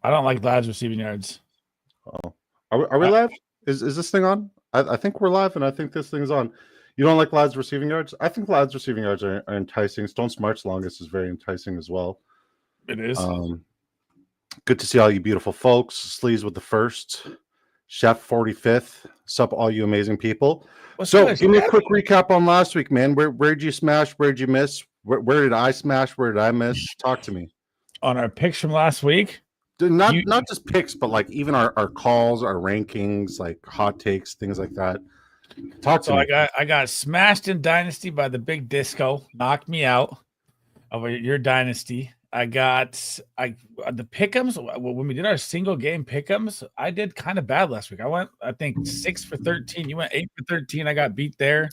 I don't like Ladd's receiving yards. Oh, are we live? Is this thing on? I think we're live, and I think this thing's on. You don't like Ladd's receiving yards? I think Ladd's receiving yards are enticing. Stone Smart's longest is very enticing as well. It is. Good to see all you beautiful folks. Sleaze with the first, Chef 45th. Sup, all you amazing people. Give me a quick recap on last week, man. Where'd you smash? Where'd you miss? Where did I smash? Where did I miss? Talk to me. On our picks from last week? Not just picks, but like even our calls, our rankings, like hot takes, things like that. Talk to me. I got smashed in Dynasty by the big disco, knocked me out of your Dynasty. I got the pick'ems when we did our single game pick'ems. I did kind of bad last week. I went, I think 6 for 13. You went 8 for 13. I got beat there.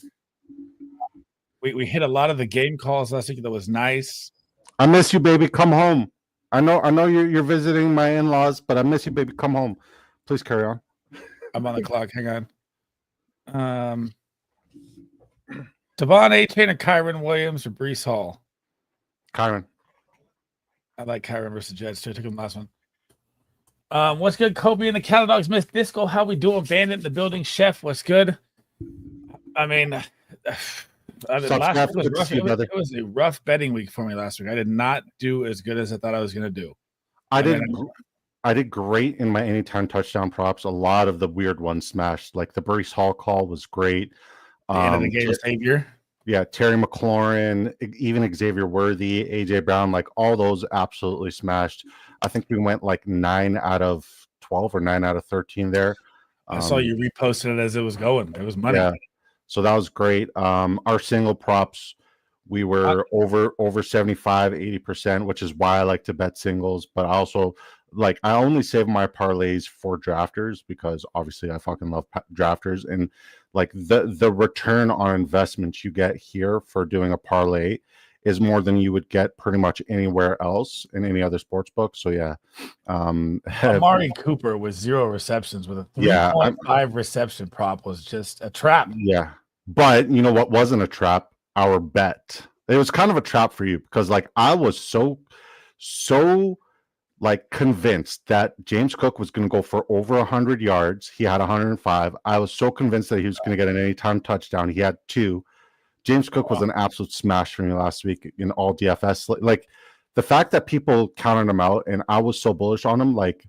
We hit a lot of the game calls last week. That was nice. I miss you, baby. Come home. I know you're visiting my in-laws, but I miss you, baby. Come home. Please carry on. I'm on the clock. Hang on. Devon A-Chain and Kyron Williams or Breece Hall? Kyron. I like Kyron versus Jets too. I took him last one. What's good? Kobe and the Cattle Dogs missed Disco. How we doing? Bandit in the building. Chef, what's good? I mean, last week it was a rough betting week for me last week. I did not do as good as I thought I was going to do. I did great in my anytime touchdown props. A lot of the weird ones smashed. Like the Breece Hall call was great. The end of the game savior. Yeah, Terry McLaurin, even Xavier Worthy, AJ Brown, like all those absolutely smashed. I think we went like 9 out of 12 or 9 out of 13 there. I saw you reposted it as it was going. It was money. Yeah, so that was great. Our single props, we were over 75, 80%, which is why I like to bet singles. But I also I only save my parlays for drafters because obviously I fucking love drafters, and like the return on investment you get here for doing a parlay is more than you would get pretty much anywhere else in any other sports book. So yeah, Amari Cooper with 0 receptions with a 3.5 reception prop was just a trap. Yeah, but you know what wasn't a trap? Our bet. It was kind of a trap for you because like I was so like convinced that James Cook was going to go for over 100 yards. He had 105. I was so convinced that he was going to get an anytime touchdown. He had 2. James Cook was an absolute smash for me last week in all DFS. Like the fact that people counted him out and I was so bullish on him, like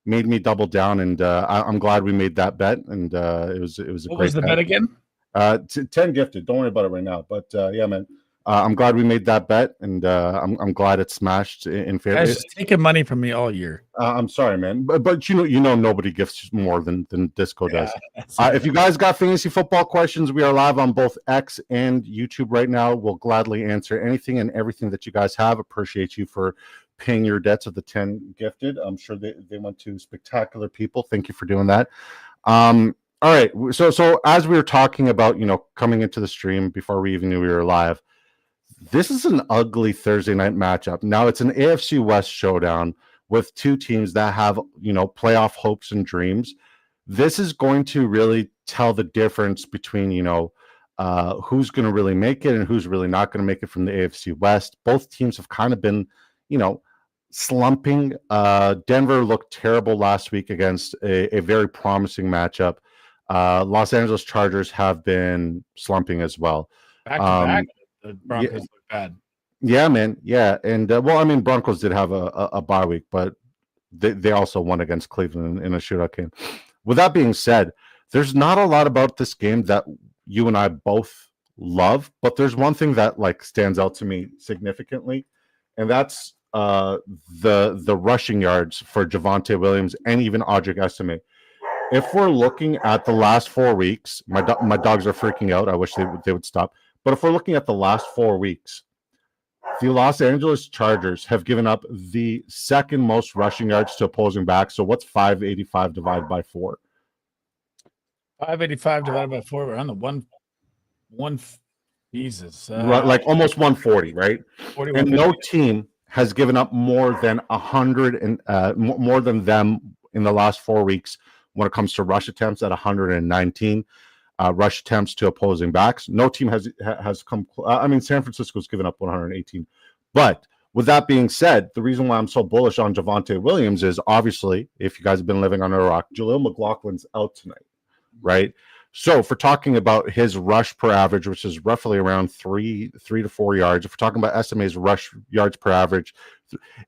made me double down. And I'm glad we made that bet. And it was a great bet. What was the bet again? 10 gifted. Don't worry about it right now. But yeah, man. I'm glad we made that bet, and I'm glad it smashed in favor. Guys, just taking money from me all year. I'm sorry, man, but you know nobody gifts more than Disco does. If you guys got fantasy football questions, we are live on both X and YouTube right now. We'll gladly answer anything and everything that you guys have. Appreciate you for paying your debts of the 10 gifted. I'm sure they went to spectacular people. Thank you for doing that. All right, so as we were talking about, coming into the stream before we even knew we were live. This is an ugly Thursday night matchup. Now it's an AFC West showdown with 2 teams that have, playoff hopes and dreams. This is going to really tell the difference between, who's going to really make it and who's really not going to make it from the AFC West. Both teams have kind of been, slumping. Denver looked terrible last week against a very promising matchup. Los Angeles Chargers have been slumping as well. Back to back. The Broncos look bad. Yeah, man. Yeah. And Broncos did have a bye week, but they also won against Cleveland in a shootout game. With that being said, there's not a lot about this game that you and I both love, but there's one thing that stands out to me significantly, and that's the rushing yards for Javonte Williams and even Audric Estime. If we're looking at the last 4 weeks, my dogs are freaking out. I wish they would stop. But if we're looking at the last 4 weeks, the Los Angeles Chargers have given up the second most rushing yards to opposing backs. So what's 585 divided by 4? 585 divided by 4. We're on the one. Jesus. Like almost 140, right? 40, and no team has given up more than 100 and more than them in the last 4 weeks when it comes to rush attempts at 119. Rush attempts to opposing backs. No team has come. San Francisco's given up 118. But With that being said, the reason why I'm so bullish on Javonte Williams is obviously, if you guys have been living on a rock, Jaleel McLaughlin's out tonight, right? So if we're talking about his rush per average, which is roughly around 3 to 4 yards, if we're talking about SMA's rush yards per average,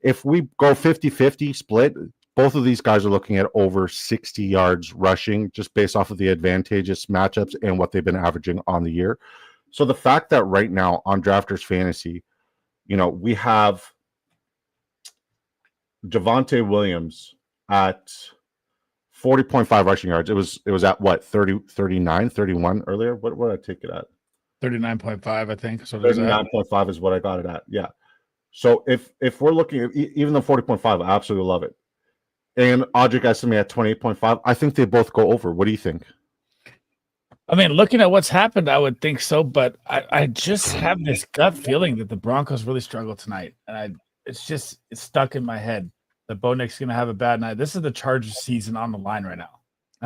if we go 50-50 split, both of these guys are looking at over 60 yards rushing just based off of the advantageous matchups and what they've been averaging on the year. So the fact that right now on Drafters Fantasy, we have Javonte Williams at 40.5 rushing yards. It was at what, 30, 39, 31 earlier? What did I take it at? 39.5, I think. So 39.5 is what I got it at. Yeah. So if we're looking at even the 40.5, I absolutely love it. And Audric estimate at 28.5. I think they both go over. What do you think? I mean, looking at what's happened, I would think so, but I just have this gut feeling that the Broncos really struggle tonight. And it's stuck in my head that Bo Nix's going to have a bad night. This is the Chargers season on the line right now.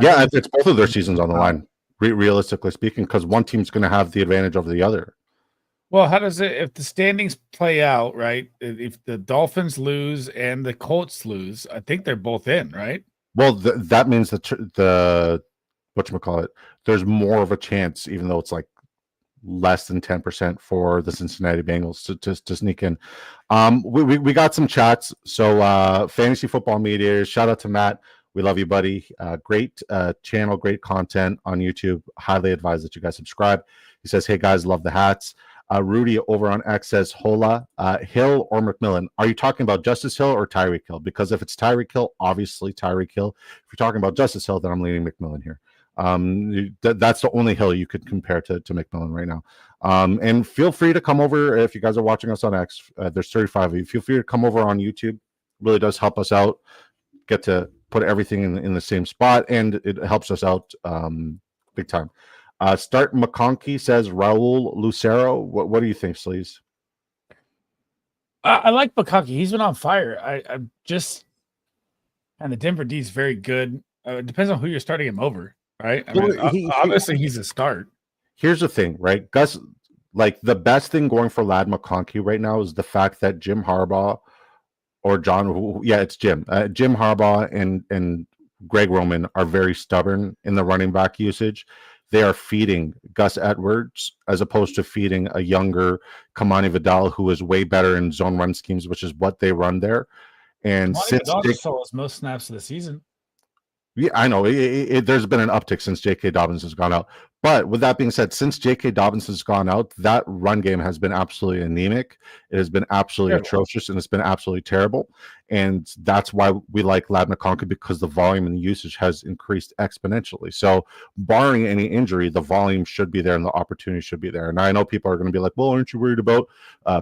Yeah, it's both of their seasons on the line, realistically speaking, because one team's going to have the advantage over the other. Well, how does it, if the standings play out, right? If the Dolphins lose and the Colts lose, I think they're both in, right? Well, that means the whatchamacallit, there's more of a chance, even though it's like less than 10% for the Cincinnati Bengals to sneak in. We got some chats. So Fantasy Football Mediators, shout out to Matt. We love you, buddy. Great channel, great content on YouTube. Highly advise that you guys subscribe. He says, hey guys, love the hats. Rudy over on X says, hola, Hill or McMillan. Are you talking about Justice Hill or Tyreek Hill? Because if it's Tyreek Hill, obviously Tyreek Hill. If you're talking about Justice Hill, then I'm leaning McMillan here. That's the only Hill you could compare to McMillan right now. And feel free to come over if you guys are watching us on X. There's 35 of you. Feel free to come over on YouTube. Really does help us out. Get to put everything in the same spot, and it helps us out big time. Start McConkey says Raul Lucero. What do you think, Sleaze? I like McConkey. He's been on fire. I'm just, and the Denver D is very good. It depends on who you're starting him over, right? I mean, obviously he's a start. Here's the thing, right? Gus, like the best thing going for Lad McConkey right now is the fact that Jim Harbaugh or it's Jim Harbaugh and Greg Roman are very stubborn in the running back usage. They are feeding Gus Edwards as opposed to feeding a younger Kamani Vidal, who is way better in zone run schemes, which is what they run there. And since Vidal saw his most snaps of the season. Yeah, I know. There's been an uptick since J.K. Dobbins has gone out. But with that being said, since J.K. Dobbins has gone out, that run game has been absolutely anemic. It has been absolutely atrocious, and it's been absolutely terrible. And that's why we like Lad McConkey, because the volume and the usage has increased exponentially. So barring any injury, the volume should be there and the opportunity should be there. And I know people are going to be like, well, aren't you worried about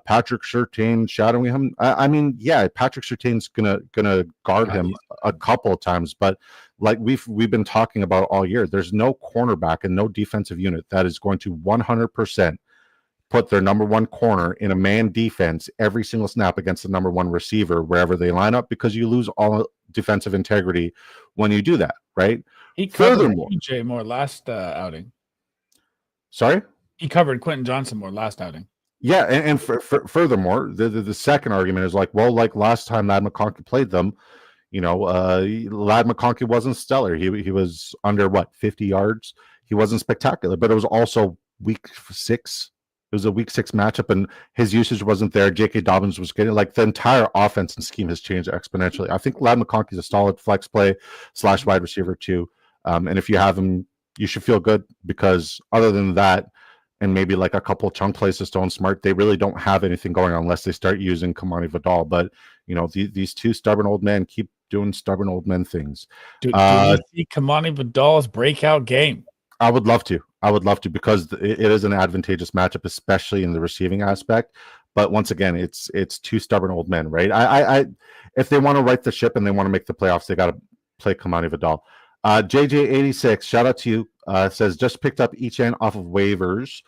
Patrick Surtain shadowing him? I mean, yeah, Patrick Surtain's gonna guard him a couple of times, but like we've been talking about all year, there's no cornerback and no defensive unit that is going to 100% put their number one corner in a man defense every single snap against the number one receiver wherever they line up, because you lose all defensive integrity when you do that, right? He covered DJ more last outing. Sorry? He covered Quentin Johnson more last outing. Yeah, and furthermore, the second argument is like, well, like last time Lad McConkey played them, Lad McConkey wasn't stellar. He was under 50 yards. He wasn't spectacular, but it was also week 6. It was a week 6 matchup, and his usage wasn't there. J.K. Dobbins was getting, like, the entire offense and scheme has changed exponentially. I think Lad McConkey is a solid flex play / wide receiver too. And if you have him, you should feel good, because other than that, and maybe like a couple chunk plays to Stone Smart, they really don't have anything going on unless they start using Kamani Vidal. But these two stubborn old men keep doing stubborn old men things. Do you see Kamani Vidal's breakout game? I would love to, because it is an advantageous matchup, especially in the receiving aspect. But once again, it's two stubborn old men, right? I if they want to right the ship and they want to make the playoffs, they got to play Kamani Vidal. JJ86, shout out to you. Says just picked up Etienne off of waivers.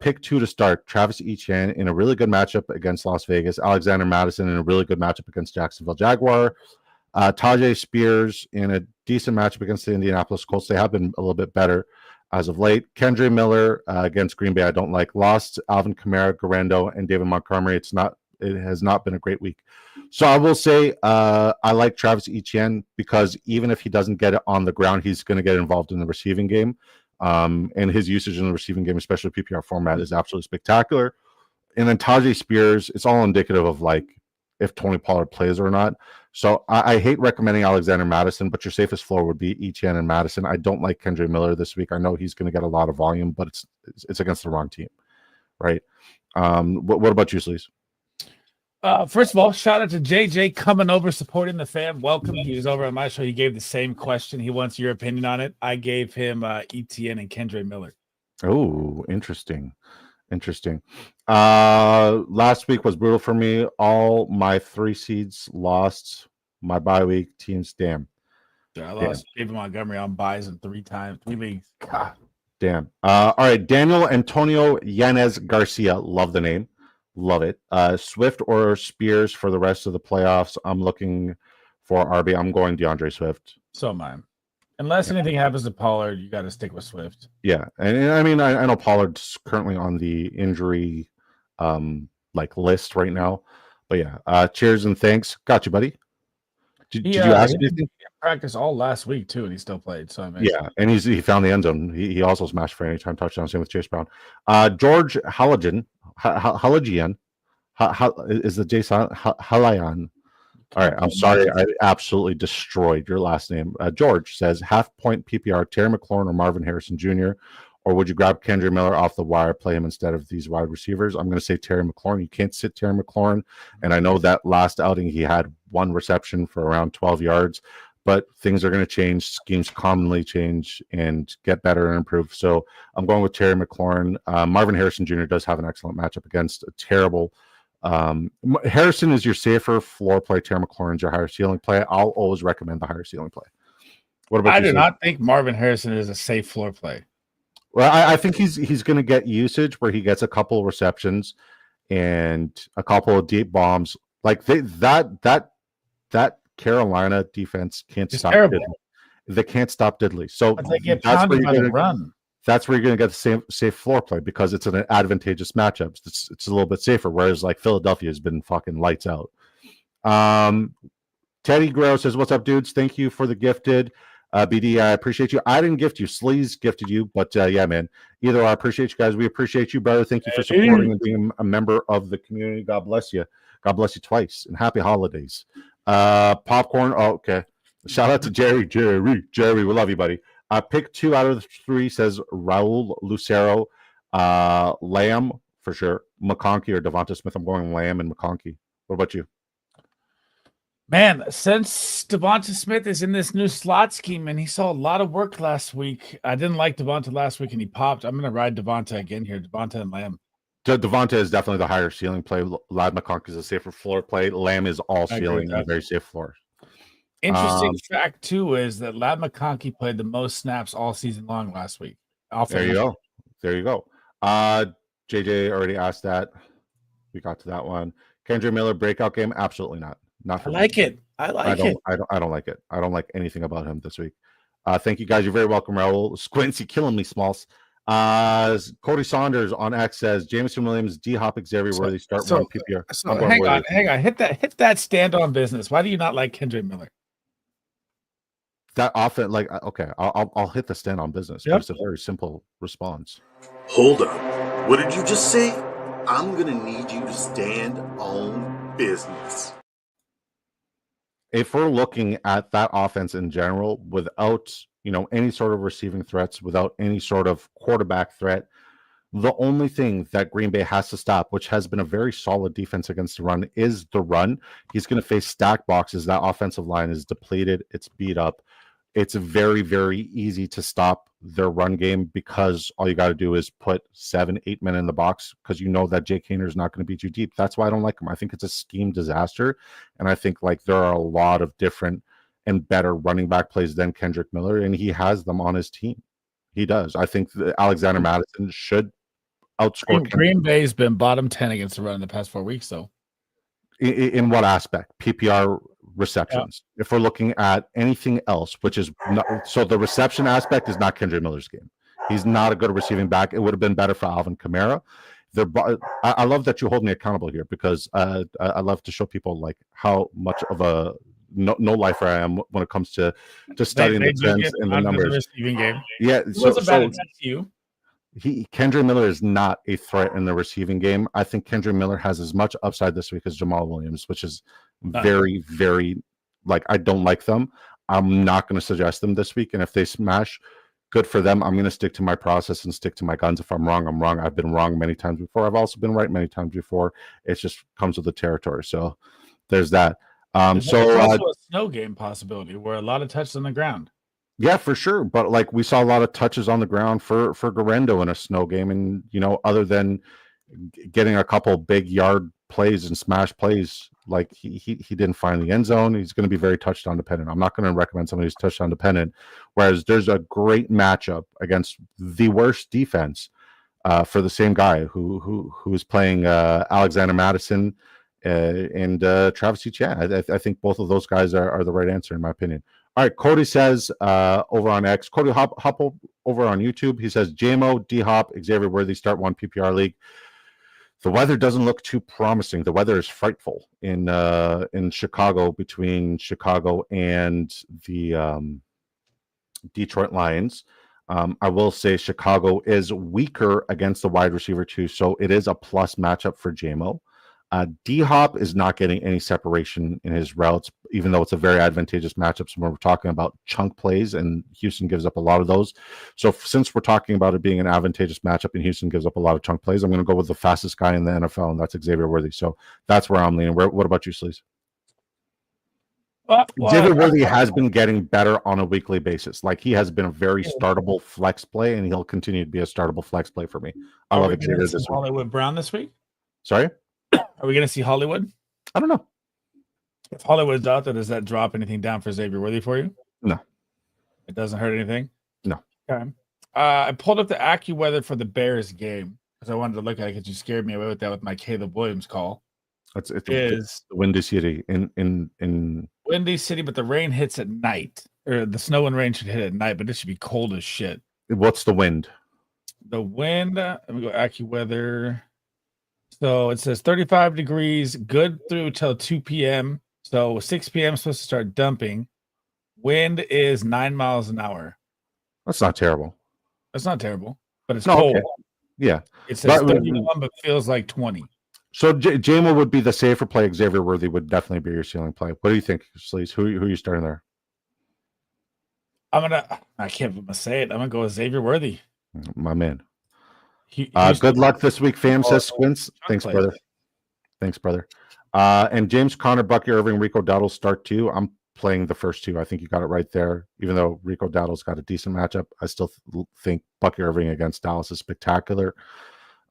Pick 2 to start. Travis Etienne in a really good matchup against Las Vegas. Alexander Madison in a really good matchup against Jacksonville Jaguar. Tajay Spears in a decent matchup against the Indianapolis Colts. They have been a little bit better as of late. Kendre Miller against Green Bay, I don't like. Lost Alvin Kamara, Garendo, and David Montgomery. It's not it has not been a great week. So I will say I like Travis Etienne because even if he doesn't get it on the ground, he's going to get involved in the receiving game. And his usage in the receiving game, especially PPR format, is absolutely spectacular. And then Tajay Spears, it's all indicative of like if Tony Pollard plays or not. So I hate recommending Alexander Madison, but your safest floor would be Etienne and Madison. I don't like Kendre Miller this week. I know he's going to get a lot of volume, but it's against the wrong team, right? What about you, Sleaze? First of all, shout out to JJ coming over, supporting the fam. Welcome. He was over on my show. He gave the same question. He wants your opinion on it. I gave him Etienne and Kendre Miller. Oh, interesting. Last week was brutal for me. All my 3 seeds lost. My bye week teams, damn. Yeah, I lost David Montgomery on buys in 3 leagues. God. Damn. All right, Daniel Antonio Yanez Garcia. Love the name. Love it. Swift or Spears for the rest of the playoffs. I'm looking for RB. I'm going DeAndre Swift. So am I. Unless anything happens to Pollard, you got to stick with Swift. Yeah, and I mean, I know Pollard's currently on the injury list right now, but yeah. Cheers and thanks. Got you, buddy. Did you ask me? He practiced all last week too, and he still played. So yeah, and he found the end zone. He also smashed for anytime touchdown. Same with Chase Brown. George Halagian. Is the Jason Halayan? All right, I'm sorry. I absolutely destroyed your last name. George says, half-point PPR, Terry McLaurin or Marvin Harrison Jr., or would you grab Kendre Miller off the wire, play him instead of these wide receivers? I'm going to say Terry McLaurin. You can't sit Terry McLaurin, and I know that last outing he had 1 reception for around 12 yards, but things are going to change. Schemes commonly change and get better and improve. So I'm going with Terry McLaurin. Marvin Harrison Jr. does have an excellent matchup against a terrible Harrison is your safer floor play. Terry McLaurin's your higher ceiling play. I'll always recommend the higher ceiling play. What about you? I do not think Marvin Harrison is a safe floor play. Well, I think he's going to get usage where he gets a couple of receptions and a couple of deep bombs. Like that Carolina defense can't stop Diddley. They can't stop Diddley. So they get pounded by the run. That's where you're going to get the safe floor play because it's an advantageous matchup. It's a little bit safer, whereas like Philadelphia has been fucking lights out. Teddy Guerrero says, "What's up, dudes? Thank you for the gifted. BD, I appreciate you. I didn't gift you. Sleaze gifted you, but yeah, man. Either I appreciate you guys. We appreciate you, brother. Thank you for supporting and being a member of the community. God bless you. God bless you twice, and happy holidays. Popcorn. Oh, okay. Shout out to Jerry. We love you, buddy. Pick 2 out of the 3 says Raul Lucero, Lamb for sure, McConkey or Devonta Smith. I'm going Lamb and McConkey. What about you? Man, since Devonta Smith is in this new slot scheme and he saw a lot of work last week, I didn't like Devonta last week and he popped. I'm going to ride Devonta again here. Devonta and Lamb. Devonta is definitely the higher ceiling play. Lad McConkey is a safer floor play. Lamb is all ceiling and a very safe floor. Interesting fact, too, is that Lad McConkey played the most snaps all season long last week. There you go. JJ already asked that. We got to that one. Kendre Miller breakout game? Absolutely not. Not for me. I like it. I don't like it. I don't like anything about him this week. Thank you, guys. You're very welcome, Raul. Squincy killing me, Smalls. Cody Saunders on X says Jameson Williams, D Hop, Xavier Worthy start one PPR. So hang on. Hit that stand on business. Why do you not like Kendre Miller? That often, like, okay, I'll hit the stand on business. Yep. It's a very simple response. Hold up. What did you just say? I'm gonna need you to stand on business. If we're looking at that offense in general, without any sort of receiving threats, without any sort of quarterback threat, the only thing that Green Bay has to stop, which has been a very solid defense against the run, is the run. He's going to face stack boxes. That offensive line is depleted. It's beat up. It's very, very easy to stop their run game because all you got to do is put 7-8 men in the box because you know that Jake Haener is not going to beat you deep. That's why I don't like him. I think it's a scheme disaster. And I think like there are a lot of different and better running back plays than Kendrick Miller, and he has them on his team. He does. I think Alexander Madison should outscore. Green Bay's been bottom 10 against the run in the past 4 weeks, though. In what aspect? PPR receptions. Yeah. If we're looking at anything else, which is not, so the reception aspect is not Kendre Miller's game. He's not a good receiving back. It would have been better for Alvin Kamara. I love that you hold me accountable here because I love to show people like how much of a no lifer I am when it comes to studying the trends and the numbers. Receiving game. Yeah, It wasn't bad against you. Kendra Miller is not a threat in the receiving game. I think Kendra Miller has as much upside this week as Jamal Williams, which is very, very like I don't like them. I'm not going to suggest them this week, and if they smash, good for them. I'm going to stick to my process and stick to my guns. If I'm wrong, I'm wrong. I've been wrong many times before. I've also been right many times before. It just comes with the territory. So there's that. There's also a snow game possibility where a lot of touches on the ground. Yeah, for sure. But like we saw a lot of touches on the ground for Garendo in a snow game, and other than getting a couple big yard plays and smash plays, like he didn't find the end zone. He's going to be very touchdown dependent. I'm not going to recommend somebody who's touchdown dependent. Whereas there's a great matchup against the worst defense for the same guy who is playing Alexander Madison and Travis Etienne. I think both of those guys are the right answer in my opinion. All right, Cody says over on X, Cody hop over on YouTube. He says JMO, D Hop, Xavier Worthy start one PPR league. The weather doesn't look too promising. The weather is frightful in Chicago, between Chicago and the Detroit Lions. I will say Chicago is weaker against the wide receiver too, so it is a plus matchup for JMO. D-Hop is not getting any separation in his routes, even though it's a very advantageous matchup. So when we're talking about chunk plays, and Houston gives up a lot of those. So since we're talking about it being an advantageous matchup and Houston gives up a lot of chunk plays, I'm going to go with the fastest guy in the NFL, and that's Xavier Worthy. So that's where I'm leaning. What about you, Sleaze? Xavier Worthy has been getting better on a weekly basis. Like he has been a very startable flex play, and he'll continue to be a startable flex play for me. I love Xavier this week. Hollywood Brown this week? Sorry? Are we going to see Hollywood? I don't know. If Hollywood's out there, does that drop anything down for Xavier Worthy for you? No. It doesn't hurt anything? No. Okay. I pulled up the AccuWeather for the Bears game because I wanted to look at it because you scared me away with that with my Caleb Williams call. It's the Windy City in Windy City, but the rain hits at night. Or the snow and rain should hit at night, but it should be cold as shit. What's the wind? The wind, let me go AccuWeather. So it says 35 degrees, good through till 2 p.m. So 6 p.m. is supposed to start dumping. Wind is 9 miles an hour. That's not terrible. That's not terrible, but it's cold. Okay. Yeah. It says 31, but feels like 20. So JMO would be the safer play. Xavier Worthy would definitely be your ceiling play. What do you think, Sleaze? Who are you starting there? I can't say it. I'm going to go with Xavier Worthy. My man. Good luck this week, fam, says Squints. Thanks, brother. Thanks, brother. And James Conner, Bucky Irving, Rico Dowdle start two. I'm playing the first two. I think you got it right there. Even though Rico Dowdle's got a decent matchup, I still think Bucky Irving against Dallas is spectacular.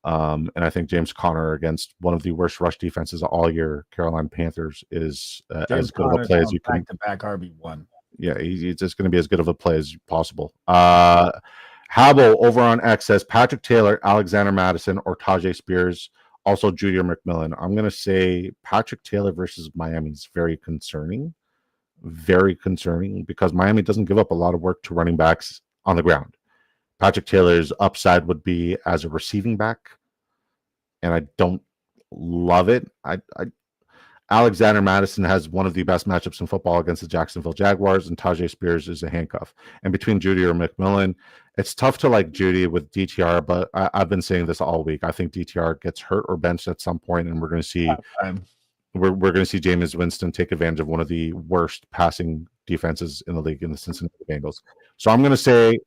And I think James Conner against one of the worst rush defenses all year, Carolina Panthers, is as good of a play as you can. Back-to-back RB1. Yeah, he's just going to be as good of a play as possible. Habo over on X says Patrick Taylor, Alexander Madison, or Tajay Spears, also Judy or McMillan. I'm going to say Patrick Taylor versus Miami is very concerning because Miami doesn't give up a lot of work to running backs on the ground. Patrick Taylor's upside would be as a receiving back, and I don't love it. Alexander Madison has one of the best matchups in football against the Jacksonville Jaguars, and Tajay Spears is a handcuff. And between Judy or McMillan, it's tough to like Judy with DTR, but I've been saying this all week. I think DTR gets hurt or benched at some point, and we're going to see we're going to see Jameis Winston take advantage of one of the worst passing defenses in the league in the Cincinnati Bengals. So I'm going to say,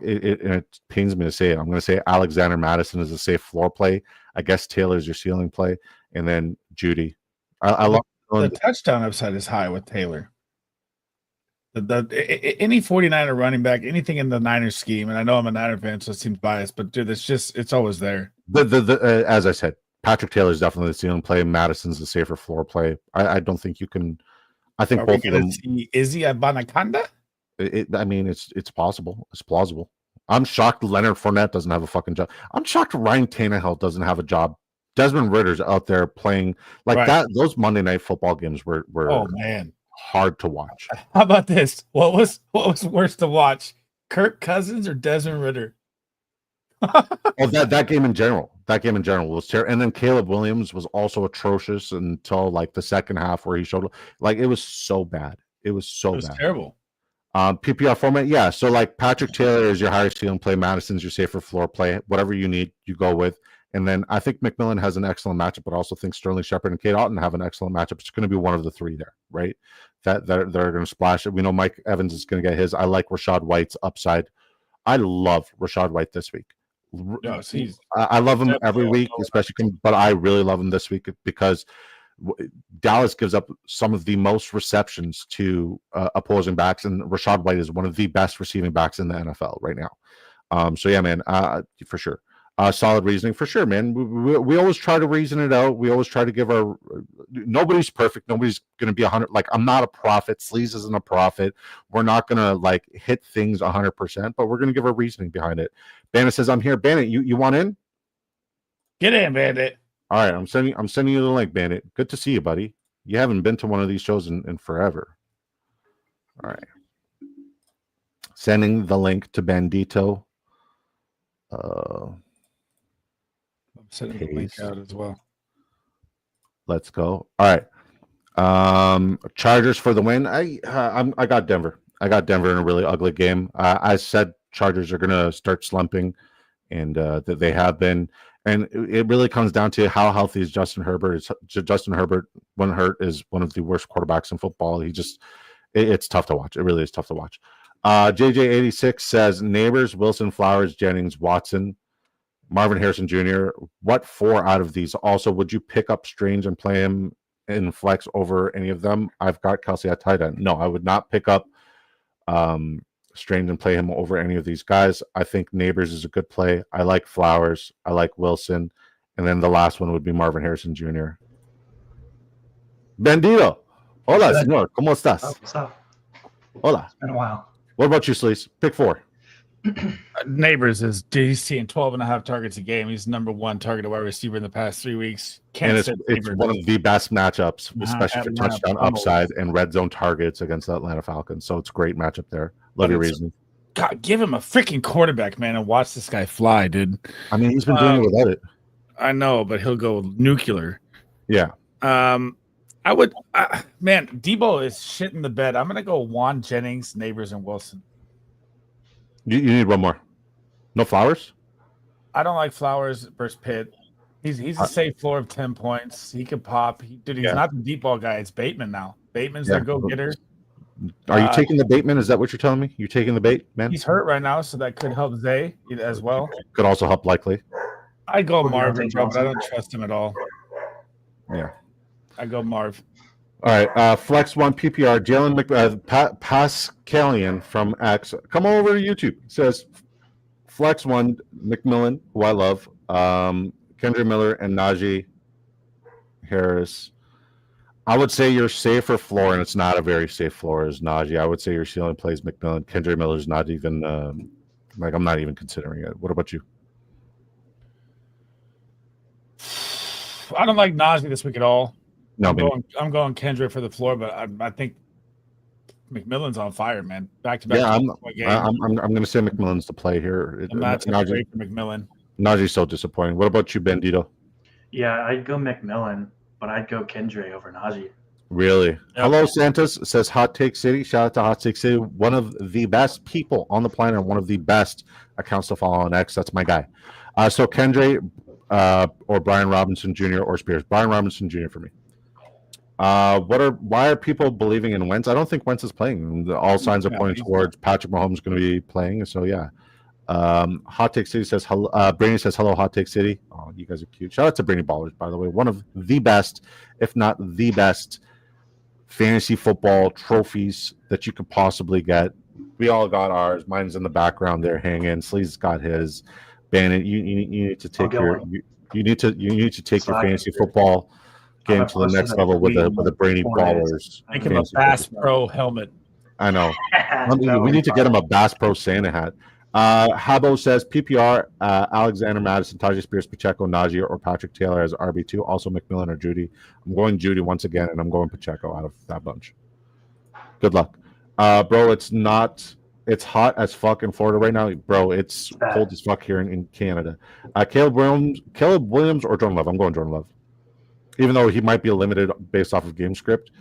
it pains me to say it. I'm going to say Alexander Madison is a safe floor play. I guess Taylor's your ceiling play, and then Judy. I love the touchdown upside is high with Taylor. Any 49er running back, anything in the Niners scheme, and I know I'm a Niner fan, so it seems biased, but dude, it's always there. As I said, Patrick Taylor is definitely the ceiling play. Madison's the safer floor play. I don't think you can. I think both of them. Is he a Banakanda? It's possible. It's plausible. I'm shocked Leonard Fournette doesn't have a fucking job. I'm shocked Ryan Tannehill doesn't have a job. Desmond Ritter's out there playing like that. Those Monday Night Football games were oh man, hard to watch. How about this? What was worse to watch? Kirk Cousins or Desmond Ritter? That game in general. That game in general was terrible. And then Caleb Williams was also atrocious until like the second half where he showed like it was so bad. It was so bad. Terrible. PPR format, yeah. So like Patrick Taylor is your highest ceiling play, Madison's your safer floor play. Whatever you need, you go with. And then I think McMillan has an excellent matchup, but I also think Sterling Shepard and Kate Otten have an excellent matchup. It's going to be one of the three there, right? That are going to splash it. We know Mike Evans is going to get his. I like Rashad White's upside. I love Rashad White this week. No, I love him every week, especially, but I really love him this week because Dallas gives up some of the most receptions to opposing backs, and Rashad White is one of the best receiving backs in the NFL right now. So yeah, man, for sure. Solid reasoning for sure, man. We always try to reason it out. We always try to give our. Nobody's perfect. Nobody's going to be 100. Like I'm not a prophet. Sleaze isn't a prophet. We're not going to like hit things 100%, but we're going to give our reasoning behind it. Bandit says, "I'm here." Bandit, you want in? Get in, Bandit. All right, I'm sending you the link, Bandit. Good to see you, buddy. You haven't been to one of these shows in forever. All right, sending the link to Bandito. Sending the link out as well. Let's go. All right. Chargers for the win. I got Denver. I got Denver in a really ugly game. I said Chargers are going to start slumping, and that they have been. And it really comes down to how healthy is Justin Herbert. Justin Herbert, when hurt, is one of the worst quarterbacks in football. It's tough to watch. It really is tough to watch. JJ86 says Neighbors, Wilson, Flowers, Jennings, Watson, Marvin Harrison Jr. What 4 out of these? Also, would you pick up Strange and play him in flex over any of them? I've got Kelsey at tight end. No, I would not pick up Strange and play him over any of these guys. I think Neighbors is a good play. I like Flowers. I like Wilson. And then the last one would be Marvin Harrison Jr. Bendito. Hola, señor. ¿Cómo estás? What's up? Hola. It's been a while. What about you, Sleaze? Pick 4. Neighbors is he's seeing 12.5 targets a game. He's number 1 targeted wide receiver in the past 3 weeks. And it's one of the best matchups, especially for touchdown upside and red zone targets against the Atlanta Falcons. So it's a great matchup there. Love your reasoning. God, give him a freaking quarterback, man, and watch this guy fly, dude. I mean, he's been doing it without it. I know, but he'll go nuclear. Yeah. I would, man, Debo is shit in the bed. I'm going to go Juan Jennings, Neighbors, and Wilson. You need one more. No Flowers? I don't like Flowers versus Pitt. He's a safe floor of 10 points. He could pop. He's not the deep ball guy. It's Bateman now. Bateman's their go-getter. Are you taking the Bateman? Is that what you're telling me? You're taking the bait, man? He's hurt right now, so that could help Zay as well. Could also help likely. I go Marvin, bro, but I don't trust him at all. Yeah. I go Marv. All right, Flex 1 PPR, Jalen Pascalian from X. Come over to YouTube. It says Flex 1 McMillan, who I love, Kendra Miller, and Najee Harris. I would say your safer floor, and it's not a very safe floor, is Najee. I would say your ceiling plays McMillan. Kendra Miller's not even, I'm not even considering it. What about you? I don't like Najee this week at all. No, I'm going Kendra for the floor, but I think McMillan's on fire, man. Back to back. Yeah, I'm going to say McMillan's the play here. I'm not Najee for McMillan. Najee's so disappointing. What about you, Bendito? Yeah, I'd go McMillan, but I'd go Kendra over Najee. Really? Yep. Hello, Santos says Hot Take City. Shout out to Hot Take City, one of the best people on the planet, and one of the best accounts to follow on X. That's my guy. So Kendra or Brian Robinson Jr. or Spears. Brian Robinson Jr. for me. Why are people believing in Wentz? I don't think Wentz is playing. All signs are pointing towards Patrick Mahomes going to be playing. So yeah. Hot Take City says hello. Brainy says hello. Hot Take City. Oh, you guys are cute. Shout out to Brainy Ballers, by the way. One of the best, if not the best, fantasy football trophies that you could possibly get. We all got ours. Mine's in the background there hanging. Sleaze's got his. Bandit, you need to take you need to take your fantasy football game to the next level with the Brainy Ballers. Make him a Bass Pro helmet. I know. We need to get him a Bass Pro Santa hat. Habo says PPR, Alexander Madison, Tajay Spears, Pacheco, Najee, or Patrick Taylor as RB2. Also McMillan or Judy. I'm going Judy once again, and I'm going Pacheco out of that bunch. Good luck. Bro, it's It's hot as fuck in Florida right now, bro. It's bad. cold as fuck here in Canada. Caleb Williams, or Jordan Love. I'm going Jordan Love, even though he might be limited based off of game script.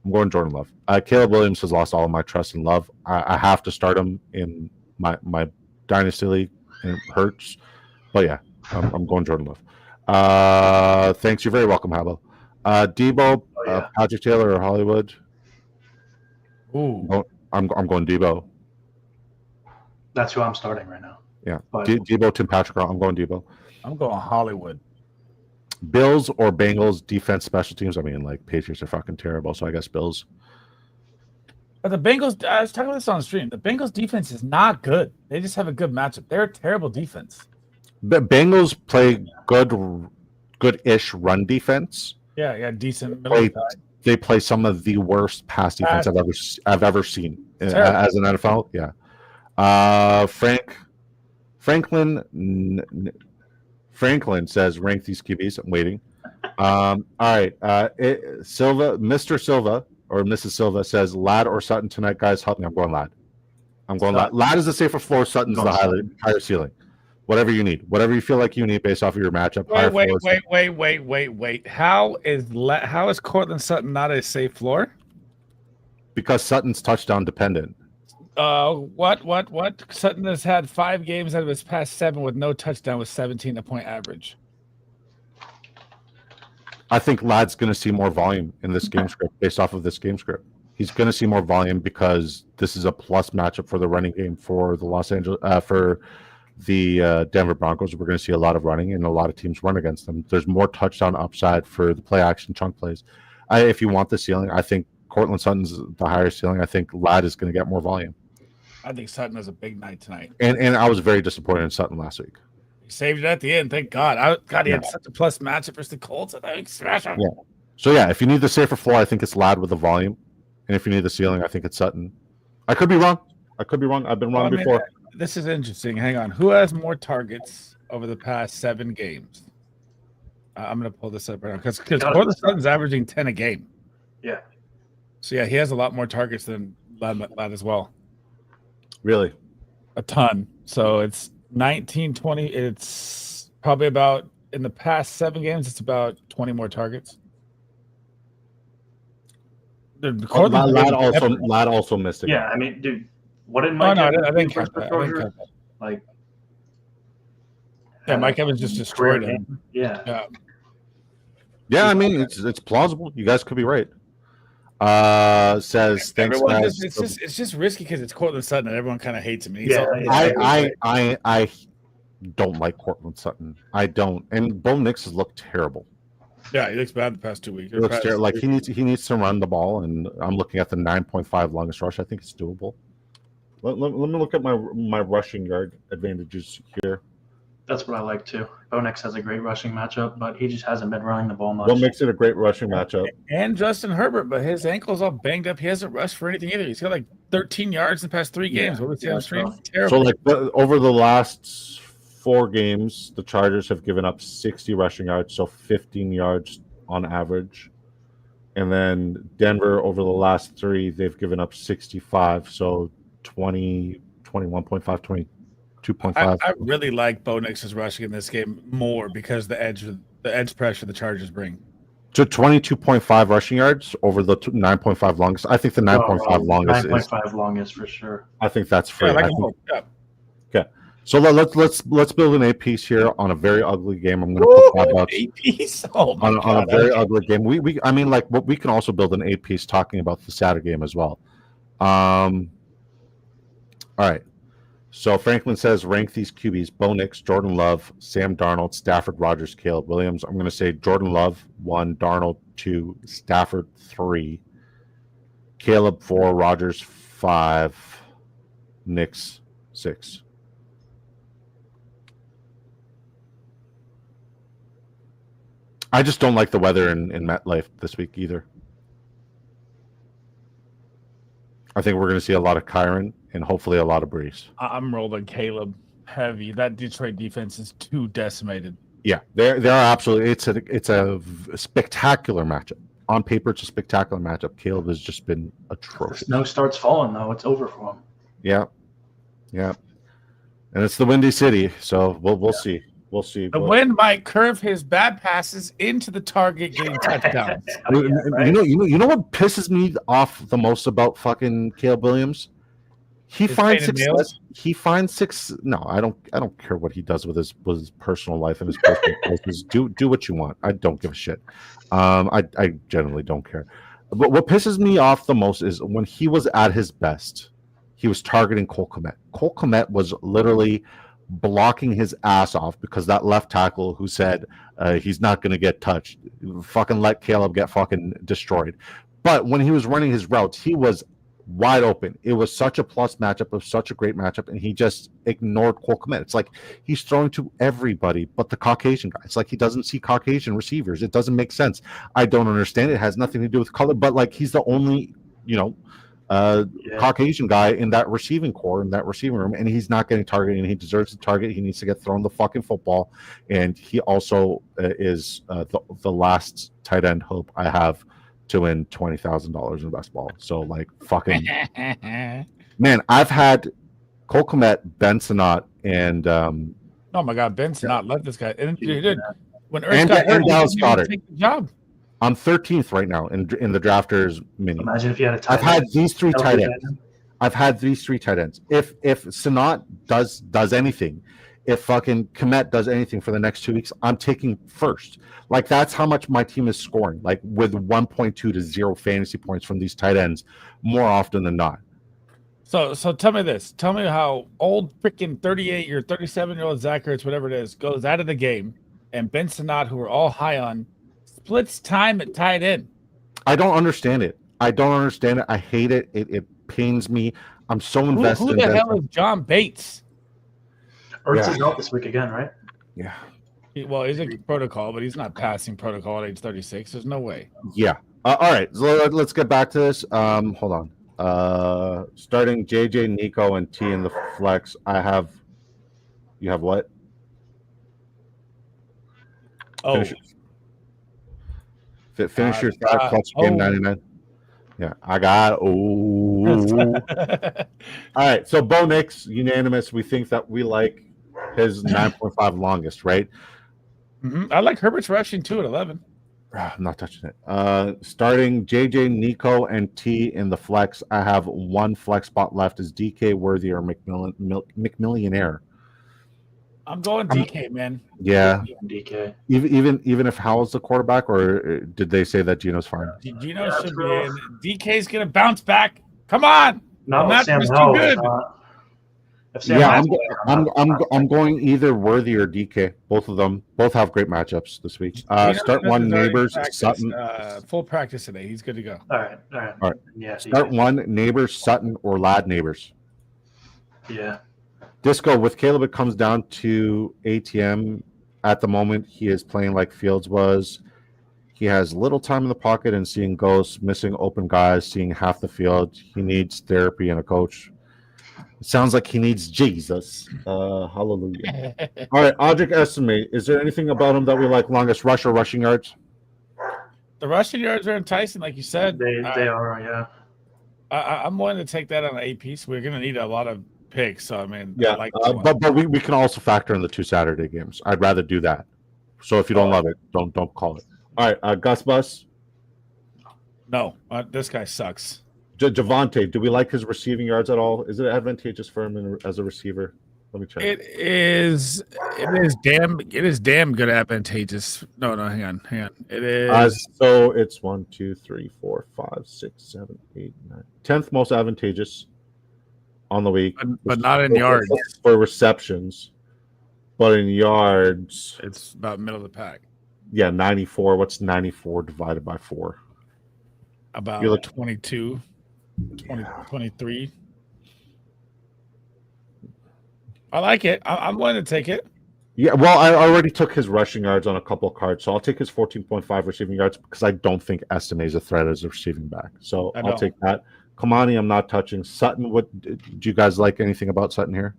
I'm going Jordan Love. Caleb Williams has lost all of my trust and love. I have to start him in my dynasty league, and it hurts. But yeah, I'm going Jordan Love. Thanks. You're very welcome, Habo. Debo, Patrick Taylor, or Hollywood. Ooh. I'm going Debo. That's who I'm starting right now. Yeah, But- Debo, Tim Patrick. I'm going Debo. I'm going Hollywood. Bills or Bengals defense, special teams. I mean, like Patriots are fucking terrible, so I guess Bills. But the Bengals, I was talking about this on the stream. The Bengals defense is not good. They just have a good matchup. They're a terrible defense. The Bengals play good-ish run defense. Yeah, decent. They play some of the worst pass defense I've ever seen as an NFL. Yeah. Franklin says rank these QBs. I'm waiting. All right. Mr. Silva or Mrs. Silva says Ladd or Sutton tonight, guys. Help me. I'm going Ladd. Ladd is the safer floor. Sutton's the higher ceiling. Whatever you need, whatever you feel like you need based off of your matchup. Wait. How is Cortland Sutton not a safe floor? Because Sutton's touchdown dependent. What? Sutton has had 5 games out of his past 7 with no touchdown with 17 point average. I think Ladd's going to see more volume in this game script based off of this game script. He's going to see more volume because this is a plus matchup for the running game for the Denver Broncos. We're going to see a lot of running, and a lot of teams run against them. There's more touchdown upside for the play action chunk plays. If you want the ceiling, I think Cortland Sutton's the higher ceiling. I think Ladd is going to get more volume. I think Sutton has a big night tonight. And I was very disappointed in Sutton last week. He saved it at the end. Thank God. He had such a plus matchup versus the Colts. I thought he'd smash him. Yeah. So, yeah, if you need the safer floor, I think it's Ladd with the volume. And if you need the ceiling, I think it's Sutton. I could be wrong. I've been wrong before. This is interesting. Hang on. Who has more targets over the past 7 games? I'm going to pull this up right now because Cortland Sutton's averaging 10 a game. Yeah. So, yeah, he has a lot more targets than Ladd as well. Really? A ton. So it's 19, 20. It's probably about, in the past 7 games, it's about 20 more targets. Ladd also missed it. Yeah, I mean, dude, what did Mike I Evans didn't do count for that. Like, Mike Evans just destroyed him. Yeah. Yeah, I mean, it's plausible. You guys could be right. Says thanks, guys. It's just risky because it's Cortland Sutton and everyone kind of hates him. I don't like Cortland Sutton. I don't. And Bo Nix has looked terrible. Yeah, he looks bad the past 2 weeks. He looks terrible. Like he needs to run the ball, and I'm looking at the 9.5 longest rush. I think it's doable. Let me look at my rushing yard advantages here. That's what I like too. Bo Nix has a great rushing matchup, but he just hasn't been running the ball much. What makes it a great rushing matchup? And Justin Herbert, but his ankle's all banged up. He hasn't rushed for anything either. He's got like 13 yards in the past 3 games. What was he on stream? Terrible. So over the last 4 games, the Chargers have given up 60 rushing yards, so 15 yards on average. And then Denver over the last 3, they've given up 65, so 20, 21.5, 22.5. I really like Bo Nix's rushing in this game more because the edge pressure the Chargers bring. So 22.5 rushing yards over the 9.5 longest. I think the 9.5 longest 9.5 longest for sure. I think that's free. Yeah, okay. So let's build an 8 piece here on a very ugly game. I'm going to put $5 8 piece. Oh my God, on a very ugly game. We can also build an 8 piece talking about the Saturday game as well. All right. So Franklin says rank these QBs: Bo Nix, Jordan Love, Sam Darnold, Stafford, Rodgers, Caleb Williams. I'm going to say Jordan Love 1, Darnold 2, Stafford 3, Caleb 4, Rodgers 5, Nix 6. I just don't like the weather in MetLife this week either. I think we're going to see a lot of Kyron and hopefully a lot of Brees. I'm rolling Caleb heavy. That Detroit defense is too decimated. Yeah, they are absolutely. It's a spectacular matchup. On paper, it's a spectacular matchup. Caleb has just been atrocious. The snow starts falling though; it's over for him. Yeah, Yeah, and it's the Windy City, so we'll see. We'll see. The wind might curve his bad passes into the target, getting touchdowns. You know what pisses me off the most about fucking Caleb Williams? He finds success. He finds six. No, I don't care what he does with his personal life and his personal choices. Do what you want. I don't give a shit. I generally don't care. But what pisses me off the most is when he was at his best, he was targeting Cole Kmet. Cole Kmet was literally blocking his ass off because that left tackle who said he's not going to get touched, fucking let Caleb get fucking destroyed. But when he was running his routes, he was wide open. It was such a plus matchup, of such a great matchup, and he just ignored Cole Kmet. It's like he's throwing to everybody but the Caucasian guy. It's like he doesn't see Caucasian receivers. It doesn't make sense. I don't understand. It has nothing to do with color, but like he's the only, Caucasian guy in that receiving core, in that receiving room, and he's not getting targeted, and he deserves the target. He needs to get thrown the fucking football, and he also is the last tight end hope I have to win $20,000 in best ball. So like fucking man, I've had Cole Kmet, Ben Sinnott, and oh my god, Ben Sinnott, let this guy. And dude, when Ertz got hurt, Dallas Goedert take the job. I'm 13th right now in the drafters mini. Imagine if you had a tight I've had these three tight ends. I've had these three tight ends. If Sinnott does anything, if fucking Kmet does anything for the next 2 weeks, I'm taking first. Like that's how much my team is scoring. Like with 1.2 to 0 fantasy points from these tight ends more often than not. So tell me this. Tell me how old freaking 38 or 37-year-old Zach Ertz, whatever it is, goes out of the game, and Ben Sinnott, who we're all high on, splits time at tight end. I don't understand it. I hate it. It pains me. I'm so invested. Who the hell is John Bates? Ertz is out this week again, right? Yeah. Well, he's a protocol, but he's not passing protocol at age 36. There's no way. Yeah. All right. So let's get back to this. Hold on. Starting JJ, Nico, and T in the flex. You have what? Oh. Finish your thought. Clutch game 99. Yeah, I got. All right. So Bo Nix, unanimous. We think that we like his 9.5 longest, right? I like Herbert's rushing too at 11. I'm not touching it. Starting JJ, Nico, and T in the flex. I have one flex spot left. Is DK Worthy or McMillionaire? I'm going DK, man. Yeah, DK. Even if Howell's the quarterback, or did they say that Gino's fine? Gino should be in. DK's gonna bounce back. Come on. Not Sam too Howell. good. I'm going either Worthy or DK. Both of them have great matchups this week. Start one Neighbors Sutton. Full practice today. He's good to go. All right. Yeah. Start one Neighbors Sutton or Lad Neighbors. Yeah. Disco with Caleb, it comes down to ATM. At the moment, he is playing like Fields was. He has little time in the pocket and seeing ghosts, missing open guys, seeing half the field. He needs therapy and a coach. It sounds like he needs Jesus. Hallelujah. All right, Audric estimate. Is there anything about him that we like? Longest rush or rushing yards? The rushing yards are enticing, like you said. They are, yeah. I'm willing to take that on an AP. So we're going to need a lot of picks. So I mean, yeah. I like but we can also factor in the 2 Saturday games. I'd rather do that. So if you don't love it, don't call it. All right, Gus Bus. No, this guy sucks. Javonte, do we like his receiving yards at all? Is it advantageous for him as a receiver? Let me check. It is damn good advantageous. No, hang on. It is so it's 1, 2, 3, 4, 5, 6, 7, 8, 9. 10th most advantageous on the week. But not in yards. For receptions. But in yards, it's about middle of the pack. Yeah, 94. What's 94 divided by 4? About 22, 23. I like it. I'm going to take it. Yeah, well, I already took his rushing yards on a couple of cards, so I'll take his 14.5 receiving yards because I don't think Estime is a threat as a receiving back. So I'll take that. Kamani, I'm not touching. Sutton, do you guys like anything about Sutton here?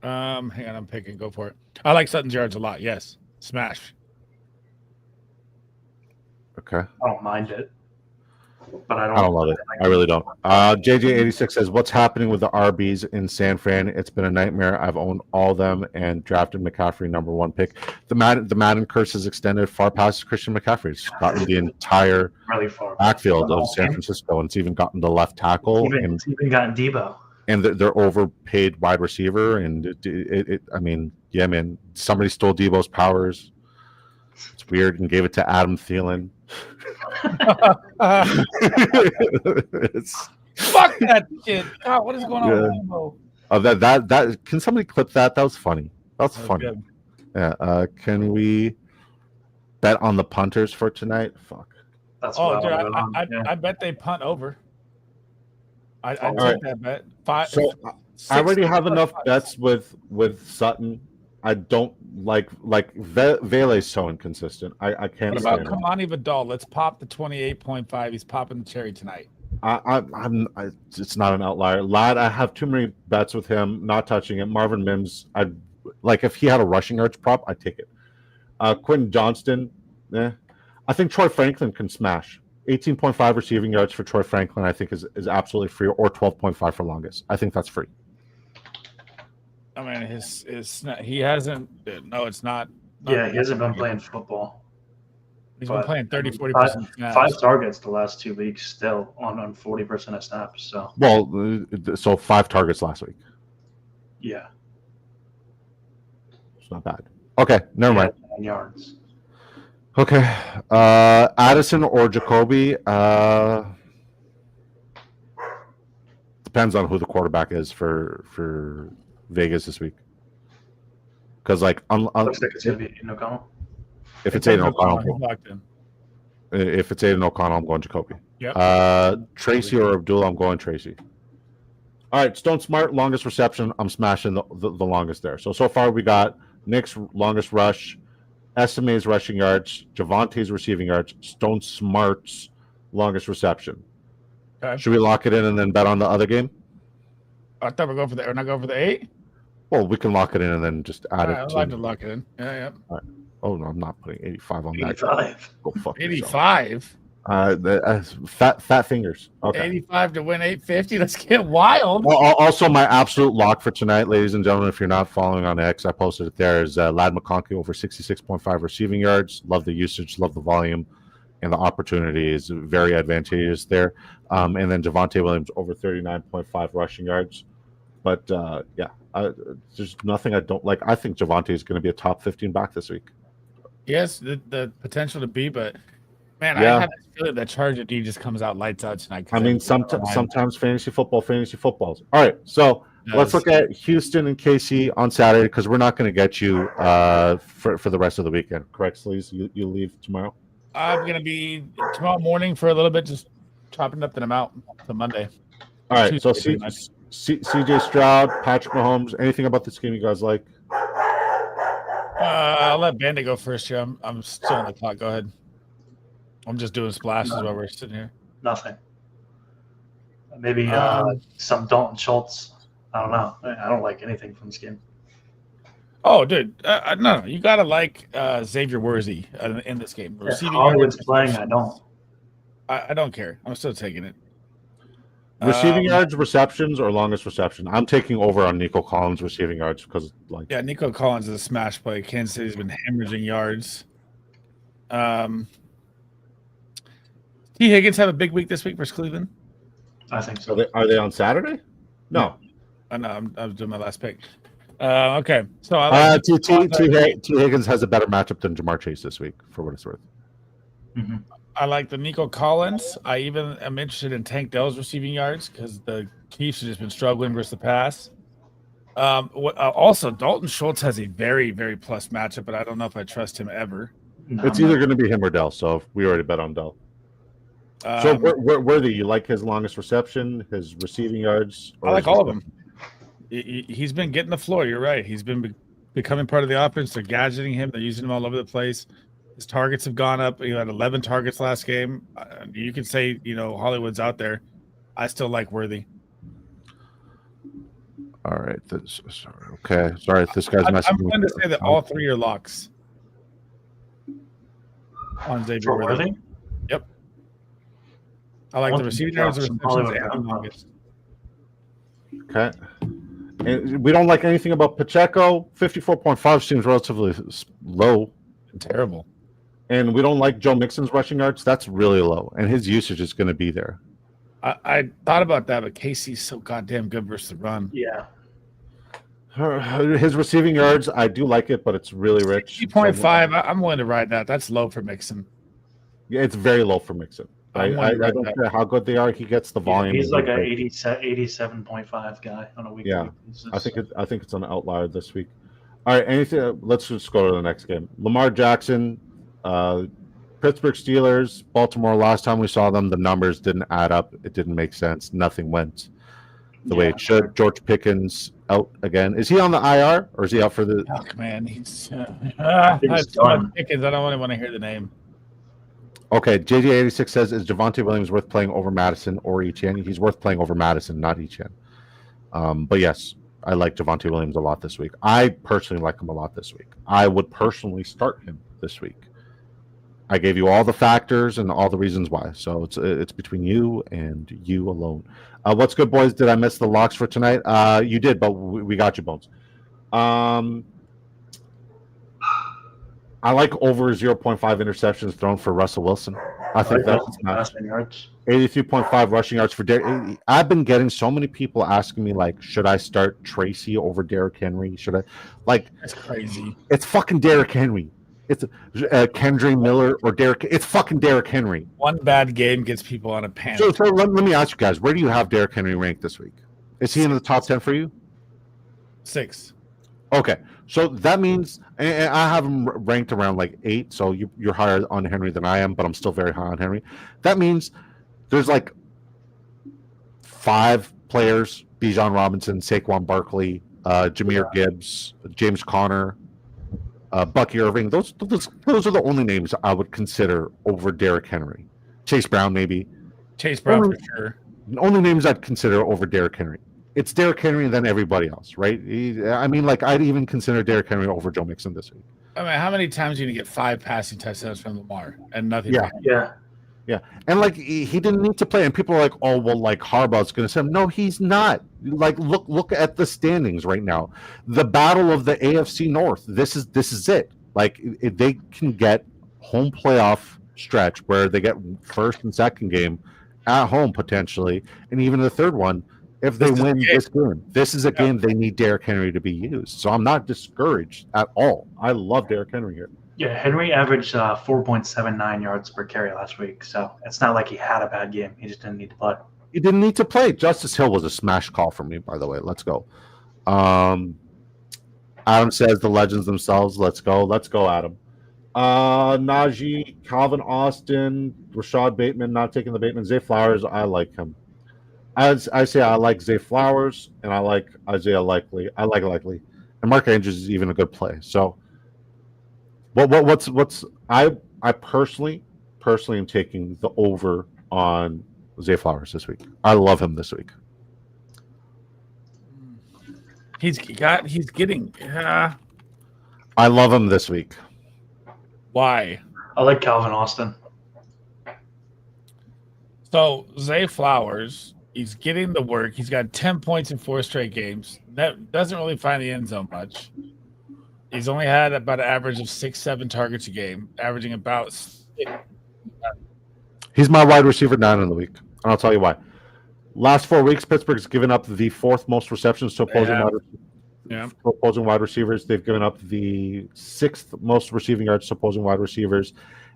Hang on, I'm picking. Go for it. I like Sutton's yards a lot. Yes, smash. Okay. I don't mind it. but I I don't love it. I really don't. JJ86 says, "What's happening with the RBs in San Fran? It's been a nightmare. I've owned all them and drafted McCaffrey #1 pick. The Madden curse is extended far past Christian McCaffrey. It's gotten the entire really far backfield of San Francisco, and it's even gotten the left tackle. It's even gotten Debo. And they're overpaid wide receiver. And I mean, yeah, man, somebody stole Debo's powers. It's weird and gave it to Adam Thielen." Fuck that shit. God, what is going on with Lambo? That can somebody clip that? That was funny. That's funny. Good. Yeah. Can we bet on the punters for tonight? Fuck. That's dude, I bet they punt over. I take that bet. I already have enough bets with Sutton. I don't like Vele's so inconsistent. I can't. What about Kamani Vidal? Let's pop the 28.5. He's popping the cherry tonight. It's not an outlier. Lad, I have too many bets with him. Not touching it. Marvin Mims. I like if he had a rushing yards prop, I'd take it. Quentin Johnston. I think Troy Franklin can smash. 18.5 receiving yards for Troy Franklin. I think is absolutely free, or 12.5 for longest. I think that's free. I mean, he hasn't. No, it's not. Yeah, he hasn't been playing football. He's been playing 30-40% snaps. 5 targets the last 2 weeks, still on 40% of snaps. So 5 targets last week. Yeah, it's not bad. Okay, never mind. 9 yards. Okay, Addison or Jacoby. Depends on who the quarterback is for Vegas this week. Because looks like it's going to be Aiden O'Connell. If it's Aiden O'Connell, I'm going Jacoby. Yep. Tracy or Abdullah, I'm going Tracy. All right, Stone Smart, longest reception. I'm smashing the longest there. So far we got Nick's longest rush, SMA's rushing yards, Javante's receiving yards, Stone Smart's longest reception. Okay. Should we lock it in and then bet on the other game? I thought we're going for we're not going for the 8? Well, we can lock it in and then just add it. I'd like to lock it in. Yeah. All right. Oh, no, I'm not putting 85 on 85. that. Go fuck 85? Fat fingers. Okay. 85 to win 850? Let's get wild. Well, also, my absolute lock for tonight, ladies and gentlemen, if you're not following on X, I posted it there, is Lad McConkey over 66.5 receiving yards. Love the usage, love the volume, and the opportunity is very advantageous there. And then Javonte Williams over 39.5 rushing yards. But, there's nothing I don't like. I think Javonte is going to be a top 15 back this week. Yes, the potential to be, but man, I have this feeling that Charger D just comes out lights out tonight. I mean, sometimes fantasy footballs. All right, so let's look at Houston and KC on Saturday, because we're not going to get you for the rest of the weekend. Correct, Sleaze? You leave tomorrow? I'm going to be tomorrow morning for a little bit, just chopping up, then I'm out till Monday. All right, so CJ Stroud, Patrick Mahomes, anything about this game you guys like? I'll let Bandit go first here. I'm still on the clock. Go ahead. I'm just doing splashes while we're sitting here. Nothing. Maybe some Dalton Schultz. I don't know. I don't like anything from this game. Oh, dude. No. You got to like Xavier Worthy in this game. Hollywood's playing. I don't. I don't care. I'm still taking it. Receiving yards, receptions, or longest reception? I'm taking over on Nico Collins receiving yards because, Nico Collins is a smash play. Kansas City's been hemorrhaging yards. T. Higgins have a big week this week versus Cleveland. I think so. Are they on Saturday? No. No, I was doing my last pick. Okay, so I like T. Higgins has a better matchup than Jamar Chase this week, for what it's worth. Mm-hmm. I like the Nico Collins. I even am interested in Tank Dell's receiving yards because the Chiefs have just been struggling versus the pass. Also, Dalton Schultz has a very, very plus matchup, but I don't know if I trust him ever. No, it's either going to be him or Dell, so we already bet on Dell. So Worthy, you like his longest reception, his receiving yards? I like all of them. He's been getting the floor. You're right. He's been becoming part of the offense. They're gadgeting him. They're using him all over the place. His targets have gone up. He had 11 targets last game. You can say, Hollywood's out there. I still like Worthy. All right. Okay. Sorry, this guy's messing. I'm going to say that all three are locks on Xavier Worthy. Yep. I like want the to receiving drop yards, the some receptions, Hollywood and Brown humongous. Okay. And we don't like anything about Pacheco. 54.5 seems relatively low. Terrible. And we don't like Joe Mixon's rushing yards. That's really low. And his usage is going to be there. I thought about that, but Casey's so goddamn good versus the run. Yeah. His receiving yards, I do like it, but it's really rich. 60.5, I'm willing to ride that. That's low for Mixon. Yeah, it's very low for Mixon. I'm I willing to ride don't that. care how good they are. He gets the volume. He's like a 87.5 guy on a weekly basis. I think it's an outlier this week. All right, anything? Let's just go to the next game. Lamar Jackson, Pittsburgh Steelers, Baltimore. Last time we saw them, the numbers didn't add up. It didn't make sense. Nothing went the way it should. George Pickens out again. Is he on the IR or is he out for the? Fuck, man, he's He's too much done. Pickens. I don't really want to hear the name. Okay, JJ86 says, is Javonte Williams worth playing over Madison or Etienne? He's worth playing over Madison, not Etienne. But yes, I like Javonte Williams a lot this week. I personally like him a lot this week. I would personally start him this week. I gave you all the factors and all the reasons why. So it's between you and you alone. What's good, boys? Did I miss the locks for tonight? You did, but we got you, Bones. I like over 0.5 interceptions thrown for Russell Wilson. I think that's passing yards. 83.5 rushing yards for Derrick. I've been getting so many people asking me, like, should I start Tracy over Derrick Henry? Should I? Like, That's crazy. it's fucking Derrick Henry. It's Kendry Miller or Derrick. It's fucking Derrick Henry. One bad game gets people on a panic. So let me ask you guys, where do you have Derrick Henry ranked this week? Is he in the top 10 for you? 6. Okay, so that means, and I have him ranked around like 8, so you're higher on Henry than I am, but I'm still very high on Henry. That means there's like 5 players: Bijan Robinson, Saquon Barkley, Jahmyr Gibbs, James Conner, Bucky Irving. Those are the only names I would consider over Derrick Henry. Chase Brown, maybe. Chase Brown for sure. Only names I'd consider over Derrick Henry. It's Derrick Henry and then everybody else, right? I'd even consider Derrick Henry over Joe Mixon this week. I mean, how many times are you going to get 5 passing touchdowns from Lamar and nothing? Yeah. And like he didn't need to play, and people are like, "Oh, well, like Harbaugh's going to say him." No, he's not. Like, look at the standings right now. The battle of the AFC North. This is it. Like, if they can get home playoff stretch where they get first and second game at home potentially, and even the third one. If they win this game, this is a game they need Derrick Henry to be used. So I'm not discouraged at all. I love Derrick Henry here. Yeah, Henry averaged 4.79 yards per carry last week. So it's not like he had a bad game. He just didn't need to play. He didn't need to play. Justice Hill was a smash call for me, by the way. Let's go. Adam says the legends themselves. Let's go, Adam. Najee, Calvin Austin, Rashad Bateman, not taking the Bateman. Zay Flowers, I like him. As I say, I like Zay Flowers and I like Isaiah Likely. I like Likely, and Mark Andrews is even a good play. So, I personally am taking the over on Zay Flowers this week. I love him this week. He's getting. I love him this week. Why? I like Calvin Austin. So Zay Flowers. He's getting the work. He's got 10 points in 4 straight games. That doesn't really find the end zone much. He's only had about an average of 6-7 targets a game, averaging about 6. He's my wide receiver 9 in the week, and I'll tell you why. Last 4 weeks, Pittsburgh's given up the 4th most receptions to opposing wide receivers. They've given up the 6th most receiving yards to opposing wide receivers,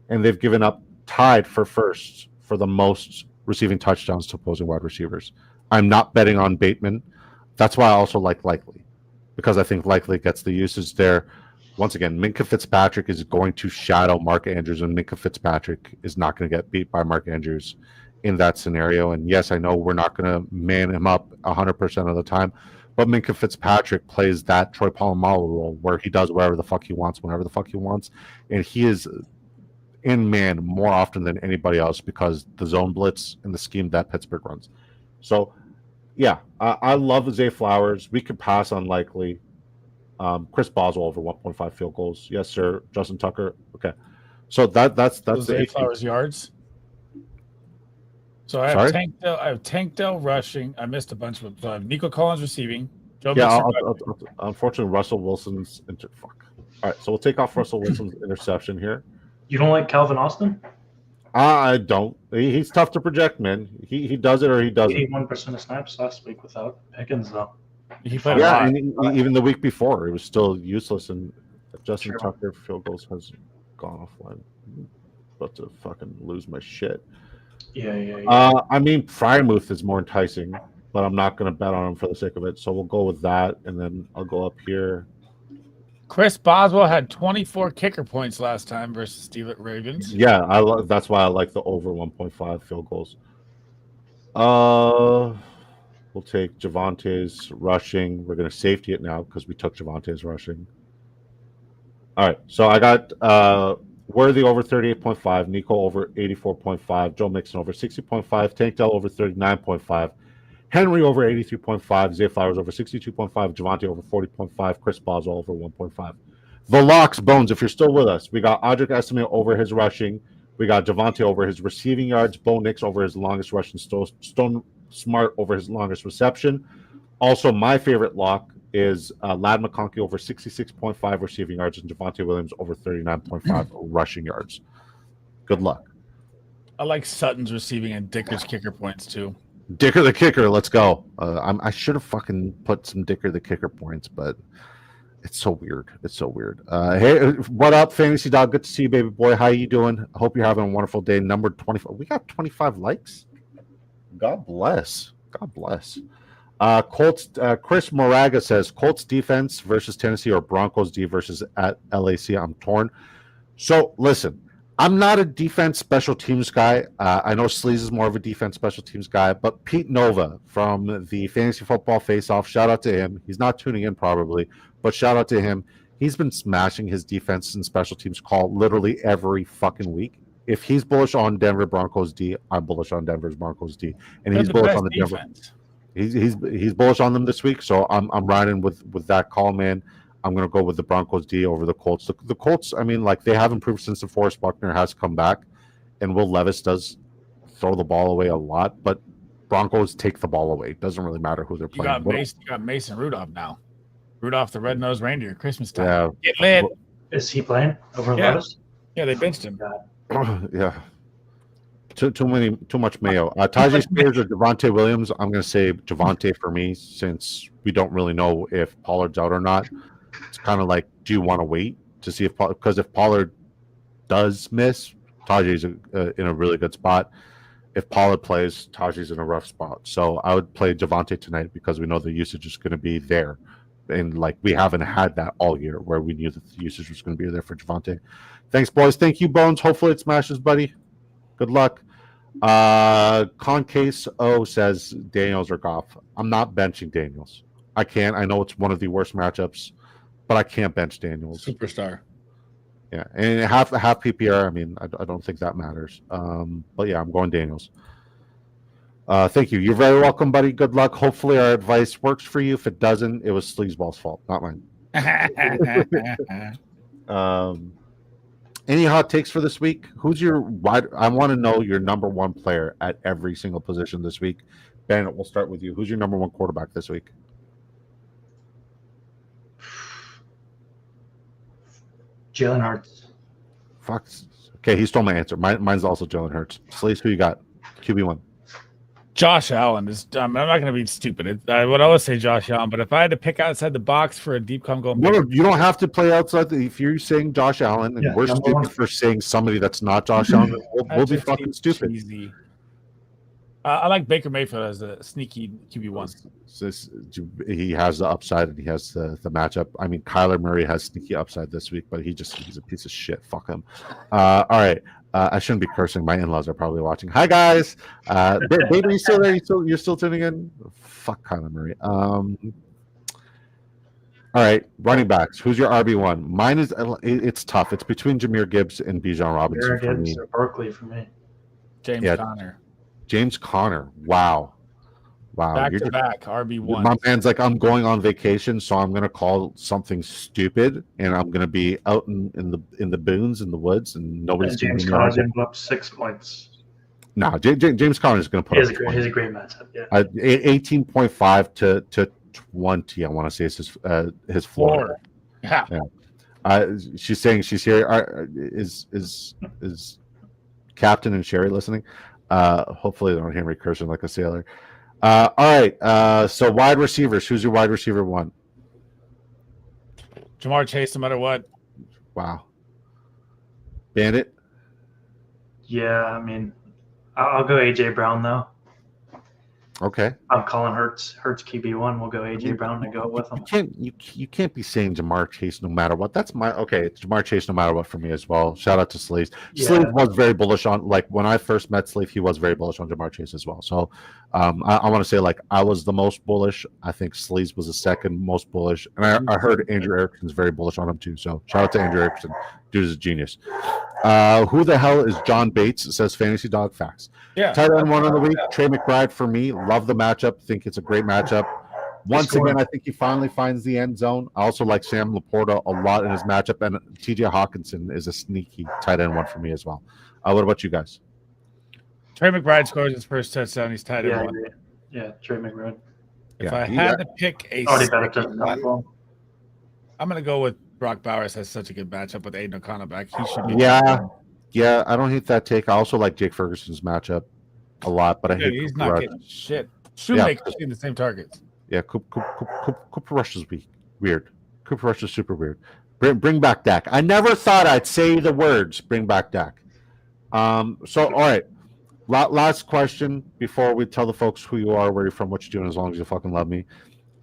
and they've given up tied for first for the most receiving touchdowns to opposing wide receivers. I'm not betting on Bateman. That's why I also like Likely, because I think Likely gets the usage there. Once again, Minkah Fitzpatrick is going to shadow Mark Andrews, and Minkah Fitzpatrick is not going to get beat by Mark Andrews in that scenario. And yes, I know we're not going to man him up 100% of the time, but Minkah Fitzpatrick plays that Troy Polamalu role where he does whatever the fuck he wants, whenever the fuck he wants, and he is in man more often than anybody else because the zone blitz and the scheme that Pittsburgh runs. So, yeah, I love Zay Flowers. We could pass on Likely. Chris Boswell over 1.5 field goals. Yes, sir. Justin Tucker. Okay. So that's Zay Flowers yards. So I have Sorry? Tank Dell rushing. I missed a bunch of them. So I have Nico Collins receiving. Joe Yeah, Mixon. unfortunately, Russell Wilson's fuck. All right, so we'll take off Russell Wilson's interception here. You don't like Calvin Austin? I don't. He's tough to project, man. He does it or he doesn't. 81% of snaps last week without Pickens, though. He played a Yeah, lot. and even the week before, it was still useless. And Justin Sure. Tucker field goals has gone offline. I'm about to fucking lose my shit. Yeah. I mean, Frymouth is more enticing, but I'm not going to bet on him for the sake of it. So we'll go with that, and then I'll go up here. Chris Boswell had 24 kicker points last time versus Steelers Ravens. Yeah, that's why I like the over 1.5 field goals. We'll take Javante's rushing. We're going to safety it now because we took Javante's rushing. All right, so I got Worthy over 38.5, Nico over 84.5, Joe Mixon over 60.5, Tank Dell over 39.5, Henry over 83.5, Zay Flowers over 62.5, Javante over 40.5, Chris Boswell over 1.5. The locks, Bones, if you're still with us, we got Audric Estimate over his rushing. We got Javante over his receiving yards, Bo Nix over his longest rush, and Stone Smart over his longest reception. Also, my favorite lock is Lad McConkey over 66.5 receiving yards and Javante Williams over 39.5 rushing yards. Good luck. I like Sutton's receiving and Dicker's kicker points too. Dicker the kicker, let's go. I should have fucking put some Dicker the kicker points, but it's so weird. It's so weird. Hey, what up, Fantasy Dog? Good to see you, baby boy. How you doing? I hope you're having a wonderful day. Number 25. We got 25 likes. God bless. God bless. Colts. Chris Moraga says Colts defense versus Tennessee or Broncos D versus at LAC. I'm torn. So listen, I'm not a defense special teams guy. I know Sleaze is more of a defense special teams guy, but Pete Nova from the Fantasy Football Face-Off, shout out to him. He's not tuning in probably, but shout out to him. He's been smashing his defense and special teams call literally every fucking week. If he's bullish on Denver Broncos D, I'm bullish on Denver's Broncos D, and he's bullish on the Denver. He's bullish on them this week, so I'm riding with that call, man. I'm going to go with the Broncos D over the Colts. The Colts, I mean, like, they have improved since DeForest Buckner has come back, and Will Levis does throw the ball away a lot, but Broncos take the ball away. It doesn't really matter who they're playing. You got Mason Rudolph now. Rudolph the red-nosed reindeer, Christmas time. Yeah. Get lit. Is he playing over Levis? Yeah, they benched him. Yeah. Too much mayo. Tajay Spears or Javante Williams? I'm going to say Javante for me, since we don't really know if Pollard's out or not. It's kind of like, do you want to wait to see if Pollard does miss, Tajay's in a really good spot. If Pollard plays, Tajay's in a rough spot. So I would play Javante tonight because we know the usage is going to be there. And like, we haven't had that all year where we knew that the usage was going to be there for Javante. Thanks, boys. Thank you, Bones. Hopefully it smashes, buddy. Good luck. Concase O says Daniels or Goff. I'm not benching Daniels. I can't. I know it's one of the worst matchups, but I can't bench Daniels. Superstar. Yeah, and half PPR. I mean, I don't think that matters. But yeah, I'm going Daniels. Thank you. You're very welcome, buddy. Good luck. Hopefully our advice works for you. If it doesn't, it was Sleazeball's fault, not mine. Any hot takes for this week? Who's your wide? I want to know your number one player at every single position this week. Bennett, we'll start with you. Who's your number one quarterback this week? Jalen Hurts. Fuck. Okay, he stole my answer. Mine's also Jalen Hurts. Sleaze, who you got? QB1. Josh Allen is. I'm not going to be stupid. I would always say Josh Allen, but if I had to pick outside the box for a deep come going, No, you don't have to play outside. If you're saying Josh Allen, and we're stupid for saying somebody that's not Josh Allen, we'll be fucking stupid. Easy. I like Baker Mayfield as a sneaky QB1. He has the upside and he has the matchup. I mean, Kyler Murray has sneaky upside this week, but he's a piece of shit. Fuck him. All right. I shouldn't be cursing. My in-laws are probably watching. Hi, guys. Baby, you still there? You're still tuning in? Fuck Kyler Murray. All right. Running backs. Who's your RB1? Mine is, it's tough. It's between Jahmyr Gibbs and Bijan Robinson for me. Or Berkeley for me. James Conner. James Conner. Wow. Back to back, RB1. My man's like, I'm going on vacation, so I'm going to call something stupid, and I'm going to be out in the boons, in the woods, and nobody's James Conner ended up 6 points. No, James Conner is going to put up. He has a great matchup. Yeah. 18.5 to 20. I want to say it's his floor. Yeah. She's saying she's here. Is Captain and Sherry listening? Hopefully they don't hear me cursing like a sailor. All right. So wide receivers. Who's your wide receiver one? Jamar Chase, no matter what. Wow. Bandit. Yeah, I mean, I'll go AJ Brown though. Okay. I'm calling Hurts QB1. We'll go AJ Brown and go with him. You can't be saying Jamar Chase no matter what. That's my It's Jamar Chase no matter what for me as well. Shout out to Sleeves. Yeah. Sleeves was very bullish on, like, when I first met Sleeve, he was very bullish on Jamar Chase as well. So I want to say, like, I was the most bullish. I think Sleeves was the second most bullish, and I heard Andrew Erickson's very bullish on him too. So shout out to Andrew Erickson. Dude is a genius. Who the hell is John Bates? It says Fantasy Dog Facts. Yeah. Tight end one of the week. Trey McBride for me. Love the matchup. Think it's a great matchup. Once again, I think he finally finds the end zone. I also like Sam Laporta a lot in his matchup, and TJ Hawkinson is a sneaky tight end one for me as well. What about you guys? Trey McBride scores his first touchdown. He's tight end one. Yeah, Trey McBride. If I had to pick a second one, I'm going to go with Brock Bowers. Has such a good matchup with Aiden O'Connell back. He should be. Yeah, I don't hate that take. I also like Jake Ferguson's matchup a lot, but he's not getting shit. Shoemaker's seeing the same targets. Yeah, Cooper Rush is weird. Cooper Rush is super weird. Bring back Dak. I never thought I'd say the words bring back Dak. So, all right. Last question before we tell the folks who you are, where you're from, what you're doing, as long as you fucking love me.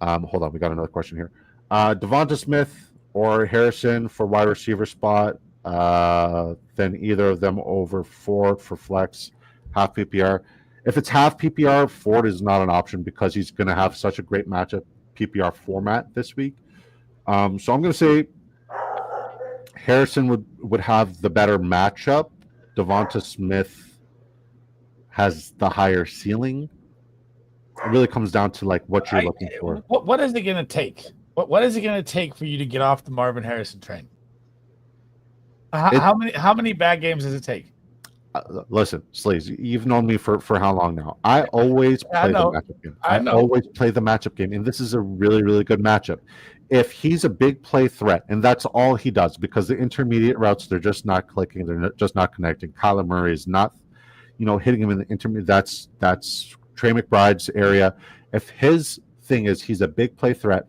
Hold on, we got another question here. Devonta Smith or Harrison for wide receiver spot, then either of them over Ford for flex, half PPR. If it's half PPR, Ford is not an option because he's going to have such a great matchup PPR format this week. So I'm going to say Harrison would have the better matchup. Devonta Smith has the higher ceiling. It really comes down to, like, what you're looking for. What is it going to take? What is it going to take for you to get off the Marvin Harrison train? How many bad games does it take? Listen, Sleaze, you've known me for how long now? I always play the matchup game. I always play the matchup game, and this is a really, really good matchup. If he's a big play threat, and that's all he does, because the intermediate routes, they're just not clicking, they're just not connecting. Kyler Murray is not, hitting him in the intermediate. That's Trey McBride's area. If his thing is he's a big play threat,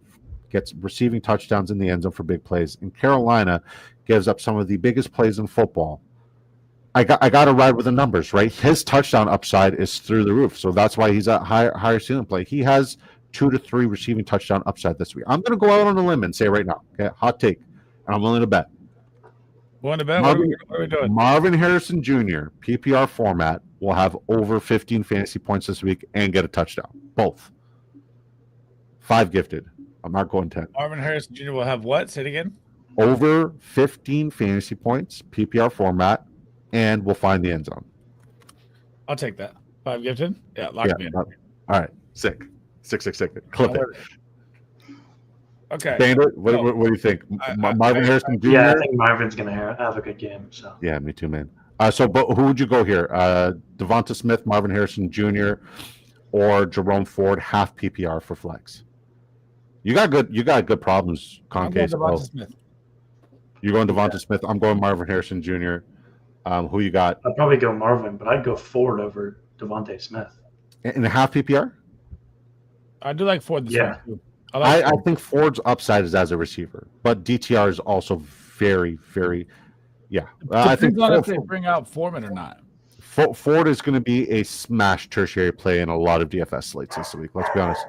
gets receiving touchdowns in the end zone for big plays, and Carolina gives up some of the biggest plays in football, I got to ride with the numbers, right? His touchdown upside is through the roof, so that's why he's at higher ceiling play. He has 2 to 3 receiving touchdown upside this week. I'm going to go out on a limb and say right now, okay, hot take, and I'm willing to bet. Willing to bet? What are we doing? Marvin Harrison Jr. PPR format will have over 15 fantasy points this week and get a touchdown. Both. 5 gifted. I'm not going 10. Marvin Harrison Jr. will have what? Say it again. Over 15 fantasy points, PPR format, and we'll find the end zone. I'll take that. 5 gifted? Yeah, lock me in. All right. Sick. Clip it. Okay. Bandit, what do you think? Marvin Harrison Jr.? Yeah, I think Marvin's going to have a good game. So. Yeah, me too, man. But who would you go here? Devonta Smith, Marvin Harrison Jr., or Jerome Ford, half PPR for flex? You got good problems, Concase. You're going Devonta Smith. I'm going Marvin Harrison Jr. Who you got? I'd probably go Marvin, but I'd go Ford over Devonta Smith. In a half PPR? I do like Ford this week too. I think Ford's upside is as a receiver, but DTR is also very, very, I think if they bring out Foreman or not. Ford is going to be a smash tertiary play in a lot of DFS slates this week. Let's be honest.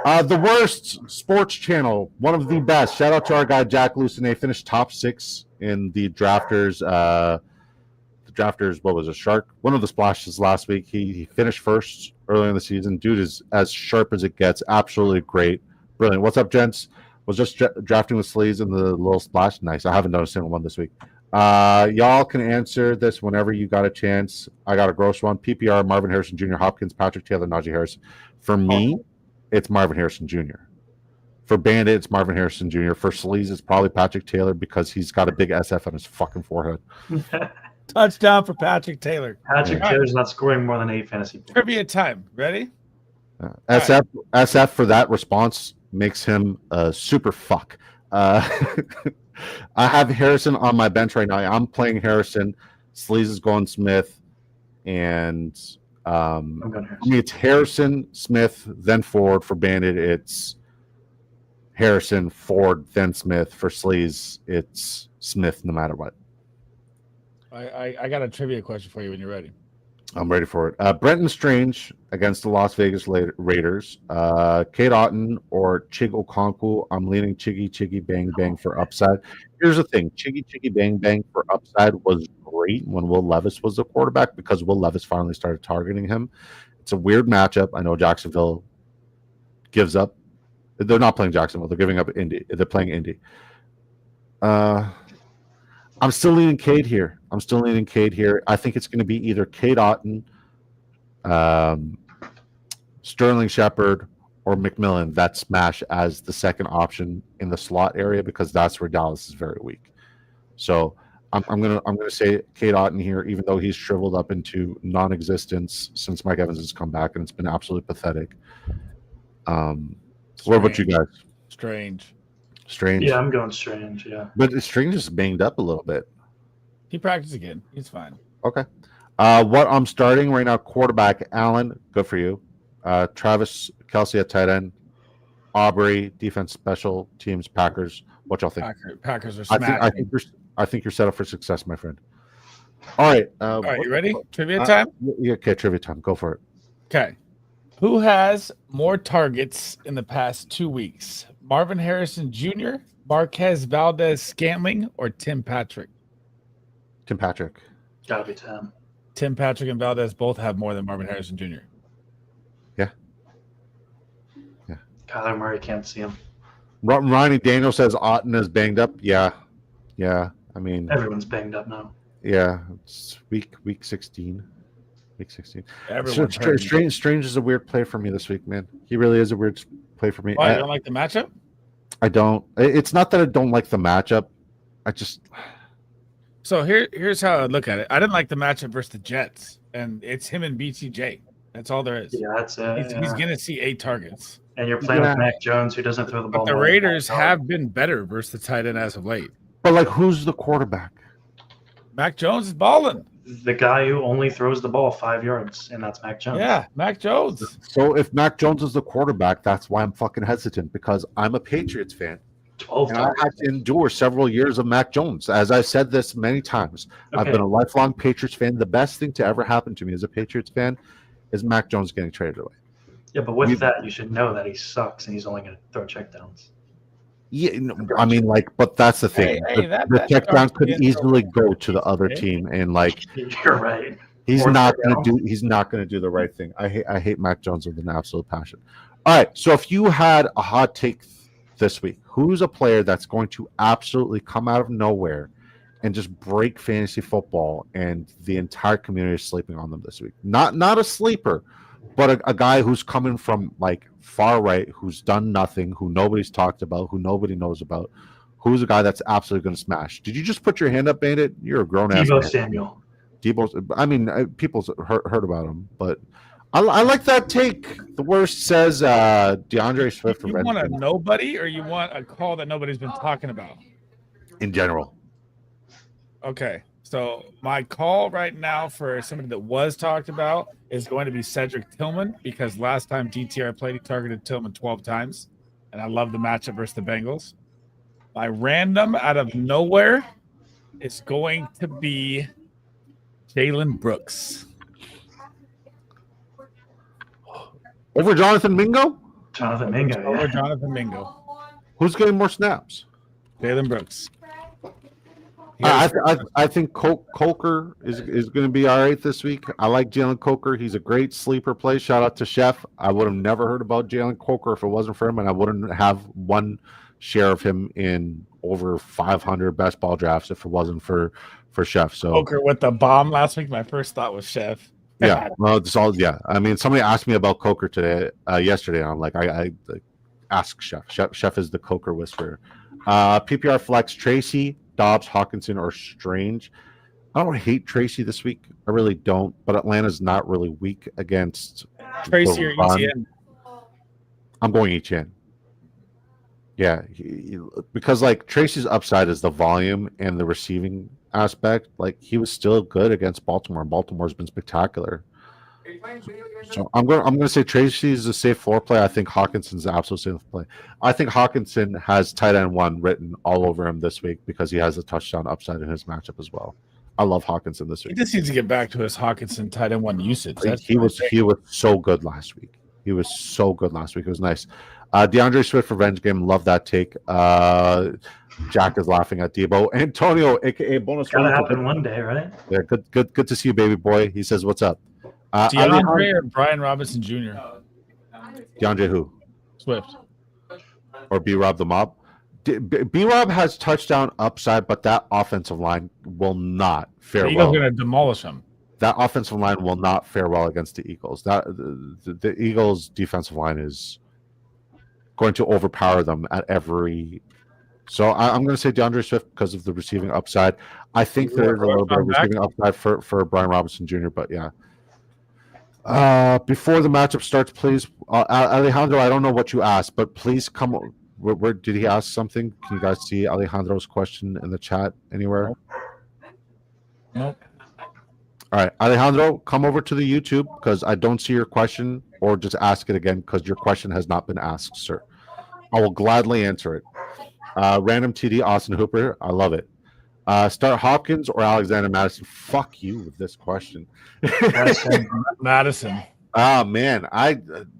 The worst sports channel, one of the best. Shout out to our guy Jack Lucene. Finished top 6 in the drafters. What was a shark? One of the splashes last week. He finished first early in the season. Dude is as sharp as it gets. Absolutely great. Brilliant. What's up, gents? Was just drafting with Sleaze in the little splash. Nice. I haven't done a single one this week. Y'all can answer this whenever you got a chance. I got a gross one. PPR, Marvin Harrison Jr., Hopkins, Patrick Taylor, Najee Harris. For me, it's Marvin Harrison Jr. For Bandit, it's Marvin Harrison Jr. For Sleaze, it's probably Patrick Taylor because he's got a big SF on his fucking forehead. Touchdown for Patrick Taylor. Patrick Yeah. Taylor's not scoring more than 8 fantasy points. Trivia time. Ready? SF for that response makes him a super fuck. I have Harrison on my bench right now. I'm playing Harrison. Sleaze is going Smith, and I'm going I mean, it's Harrison, Smith, then Ford. For Bandit, it's Harrison, Ford, then Smith. For Sleaze, it's Smith no matter what. I got a trivia question for you when you're ready. I'm ready for it. Brenton Strange against the Las Vegas Raiders. Kate Otten or Chig Okonkwo. I'm leaning Chiggy Bang Bang for upside. Here's the thing. Chiggy Bang Bang for upside was great when Will Levis was the quarterback because Will Levis finally started targeting him. It's a weird matchup. I know Jacksonville gives up. They're not playing Jacksonville. They're giving up Indy. They're playing Indy. I'm still leaning Cade here. I think it's going to be either Cade Otten, Sterling Shepard, or McMillan that smash as the second option in the slot area because that's where Dallas is very weak. So I'm gonna say Cade Otten here, even though he's shriveled up into non-existence since Mike Evans has come back, and it's been absolutely pathetic. What about you guys? Strange. Yeah, I'm going Strange. Yeah, but Strange is banged up a little bit. He practiced again. He's fine. Okay. What I'm starting right now, quarterback Allen, good for you. Travis Kelce at tight end. Aubrey, defense, special teams, Packers. What y'all think? Packers are smashing. I think you're set up for success, my friend. All right. All right, you ready? Trivia time? Yeah, okay, trivia time. Go for it. Okay. Who has more targets in the past 2 weeks? Marvin Harrison Jr., Marquez Valdez-Scantling, or Tim Patrick? Tim Patrick. gotta be Tim. Tim Patrick and Valdez both have more than Marvin Harrison Jr. Yeah. Kyler Murray can't see him. Ronnie Daniel says Otten is banged up. Yeah. I mean, Everyone's banged up now. yeah. It's week 16. Week 16. Everyone's Strange is a weird play for me this week, man. He really is a weird play for me. Why, you don't like the matchup? I don't. It's not that I don't like the matchup. I just. So here's how I look at it. I didn't like the matchup versus the Jets, and it's him and BTJ. That's all there is. Yeah, that's it. He's going to see 8 targets. And you're playing with Mac Jones, who doesn't throw the ball. But the Raiders have been better versus the tight end as of late. But, like, who's the quarterback? Mac Jones is balling. The guy who only throws the ball 5 yards, and that's Mac Jones. Yeah, Mac Jones. So if Mac Jones is the quarterback, that's why I'm fucking hesitant, because I'm a Patriots fan. 12 and I had to endure several years of Mac Jones. As I've said this many times, I've been a lifelong Patriots fan. The best thing to ever happen to me as a Patriots fan is Mac Jones getting traded away. Yeah, but with that, you should know that he sucks and he's only going to throw checkdowns. Yeah, I mean, like, but that's the thing. The check down could easily go to the other team, and like, you're right. He's not going to do the right thing. I hate Mac Jones with an absolute passion. All right, so if you had a hot take this week, who's a player that's going to absolutely come out of nowhere and just break fantasy football, and the entire community is sleeping on them this week? Not a sleeper, but a guy who's coming from like far right, who's done nothing, who nobody's talked about, who nobody knows about. Who's a guy that's absolutely going to smash? Did you just put your hand up, Bandit? You're a grown ass. Deebo Samuel. I mean, people's heard about him, but I like that take. The worst says DeAndre Swift. You want a nobody, or you want a call that nobody's been talking about? In general. Okay, so my call right now for somebody that was talked about is going to be Cedric Tillman, because last time DTR played, he targeted Tillman 12 times, and I love the matchup versus the Bengals. My random out of nowhere is going to be Jalen Brooks. Over Jonathan Mingo? Jonathan Mingo. Over Jonathan Mingo. Who's getting more snaps? Jalen Brooks. I think Coker is going to be all right this week. I like Jalen Coker. He's a great sleeper play. Shout out to Chef. I would have never heard about Jalen Coker if it wasn't for him, and I wouldn't have one share of him in over 500 best ball drafts if it wasn't for Chef. So Coker with the bomb last week. My first thought was Chef. Yeah, well, it's all. Yeah, I mean, somebody asked me about Coker yesterday. And I'm like, I ask Chef. Chef is the Coker whisperer. PPR flex: Tracy, Dobbs, Hawkinson, or Strange. I don't hate Tracy this week. I really don't. But Atlanta's not really weak against Tracy or the run. ETN? I'm going ETN. Yeah, because like Tracy's upside is the volume and the receiving aspect. Like he was still good against Baltimore. Baltimore's been spectacular. So I'm gonna say Tracy's a safe floor play. I think Hawkinson's an absolute safe play. I think Hawkinson has tight end 1 written all over him this week because he has a touchdown upside in his matchup as well. I love Hawkinson this He week. just needs to get back to his Hawkinson tight end 1 usage. He was so good last week. He was so good last week. It was nice. DeAndre Swift revenge game. Love that take. Jack is laughing at Debo. Antonio, aka bonus. Gotta happen one day, right? Yeah, good to see you, baby boy. He says, "What's up?" DeAndre or Brian Robinson Jr.? DeAndre who? Swift. Or B-Rob the Mob? B-Rob has touchdown upside, but that offensive line will not fare The well. Eagles going to demolish him. That offensive line will not fare well against the Eagles. The Eagles' defensive line is going to overpower them at every. So I'm going to say DeAndre Swift because of the receiving upside. I think there is a little bit of receiving upside for Brian Robinson Jr., but yeah. Before the matchup starts, please, Alejandro, I don't know what you asked, but please come. Where did he ask something? Can you guys see Alejandro's question in the chat anywhere? Nope. All right, Alejandro, come over to the YouTube because I don't see your question, or just ask it again because your question has not been asked, sir. I will gladly answer it. Random TD, Austin Hooper, I love it. Start Hopkins or Alexander Madison? Fuck you with this question. Madison. Oh man,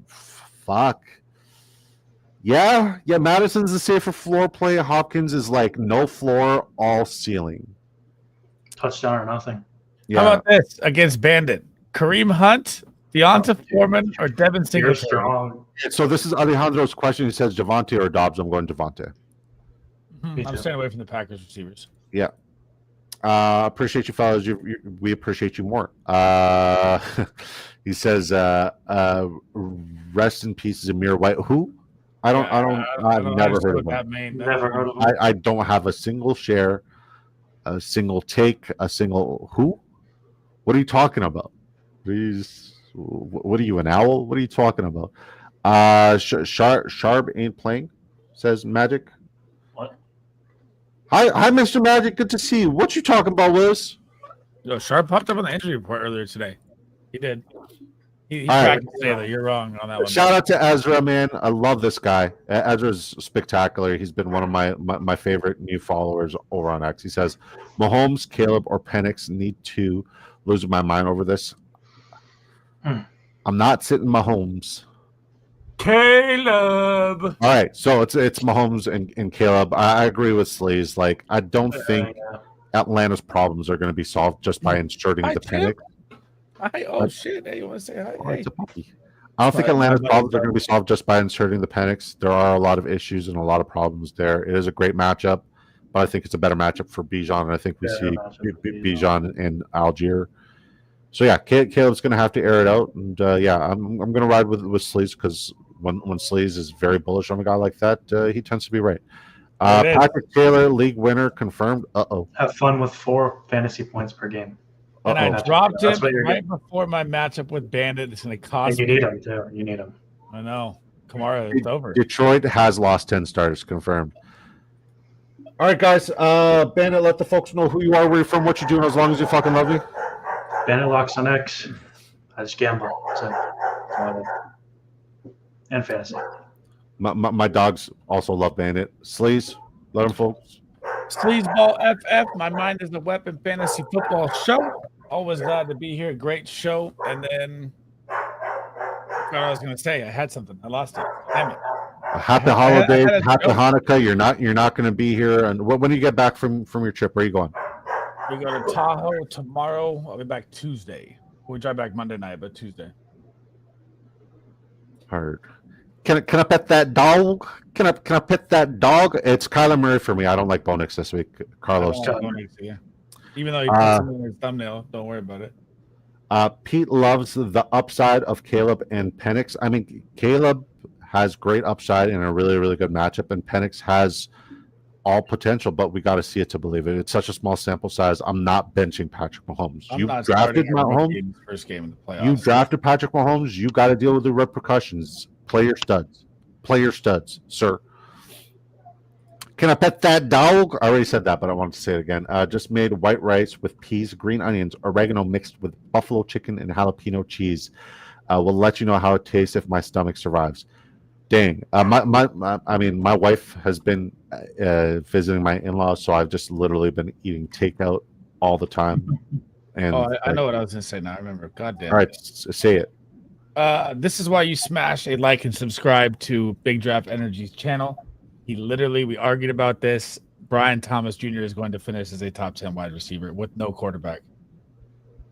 fuck. Yeah, Madison's the safer floor play. Hopkins is like no floor, all ceiling. Touchdown or nothing. Yeah. How about this against Bandit? Kareem Hunt, Deonta Foreman, or Devin You're Singletary? strong. So this is Alejandro's question. He says Javonte or Dobbs. I'm going Javonte. Me I'm too. staying away from the Packers receivers. Yeah. Appreciate you, fellas. We appreciate you more. He says, "Rest in peace, Zamir White." Who? I've never heard of him. Never heard of him. I don't have a single share, a single take, a single who. What are you talking about? Please, what are you, an owl? What are you talking about? Sharp ain't playing, says Magic. What? Hi, Mr. Magic. Good to see you. What you talking about, Willis? Yo, Sharp popped up on the injury report earlier today. He did. He All tried right. to say that. You're wrong on that one. Shout out to Ezra, man. I love this guy. Ezra's spectacular. He's been one of my favorite new followers over on X. He says, Mahomes, Caleb, or Penix need to. Losing my mind over this. I'm not sitting Mahomes. Caleb. All right, so it's Mahomes and Caleb. I agree with Sleaze. Like, I don't think Atlanta's problems are going to be solved just by inserting the Penix. Hi. Oh, shit. Hey, you want to say hi? Oh, it's a puppy. I don't think Atlanta's problems are going to be solved just by inserting the Penix. There are a lot of issues and a lot of problems there. It is a great matchup, but I think it's a better matchup for Bijan, and I think we see Bijan and Algier. So yeah, Caleb's going to have to air it out, and I'm going to ride with Sleaze because when Sleaze is very bullish on a guy like that, he tends to be right. Patrick Taylor, league winner, confirmed. Have fun with 4 fantasy points per game. And I dropped him right getting. before my matchup with Bandit. It's going to cost And you need him too. You need him. I know. Kamara, it's over. Detroit has lost 10 starters, confirmed. All right, guys. Bandit, let the folks know who you are, where you're from, what you're doing, as long as you fucking love me. Bandit locks on X. I just gamble. So, and fantasy. My dogs also love Bandit. Sleaze, let them folks. Sleazeball FF. My mind is a weapon fantasy football show. Always glad to be here. Great show. And then I forgot what I was going to say. I had something. I lost it. Damn it. Happy holidays, happy Hanukkah. You're not going to be here. And when do you get back from your trip? Where are you going? We go to Tahoe tomorrow. I'll be back Tuesday. We drive back Monday night, but Tuesday. Heard. Can I pet that dog? Can I pet that dog? It's Kyler Murray for me. I don't like Bo Nix this week. Carlos. Even though he put something in his thumbnail, don't worry about it. Pete loves the upside of Caleb and Penix. I mean, Caleb has great upside in a really, really good matchup, and Penix has all potential, but we got to see it to believe it. It's such a small sample size. I'm not benching Patrick Mahomes. I'm You not drafted starting a rookie Mahomes. in his first game in the playoffs. You drafted Patrick Mahomes. You got to deal with the repercussions. Play your studs. Play your studs, sir. Can I pet that dog? I already said that, but I wanted to say it again. Just made white rice with peas, green onions, oregano mixed with buffalo chicken and jalapeno cheese. We'll let you know how it tastes if my stomach survives. Dang. My wife has been visiting my in-laws, so I've just literally been eating takeout all the time. And I know what I was going to say now. I remember. God damn. All right, say it. This is why you smash a like and subscribe to Big Draft Energy's channel. We argued about this. Brian Thomas Jr. is going to finish as a top 10 wide receiver with no quarterback.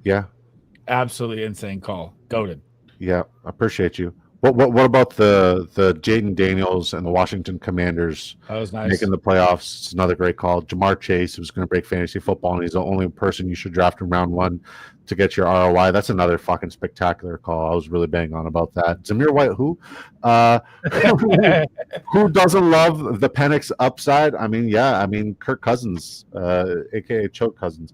Yeah. Absolutely insane call. Goated. Yeah, I appreciate you. What about the Jaden Daniels and the Washington Commanders That was nice. making the playoffs? It's another great call. Jamar Chase, who's going to break fantasy football, and he's the only person you should draft in round 1 to get your ROI. That's another fucking spectacular call. I was really bang on about that. Zamir White, who doesn't love the Penix upside? I mean, Kirk Cousins, aka Choke Cousins.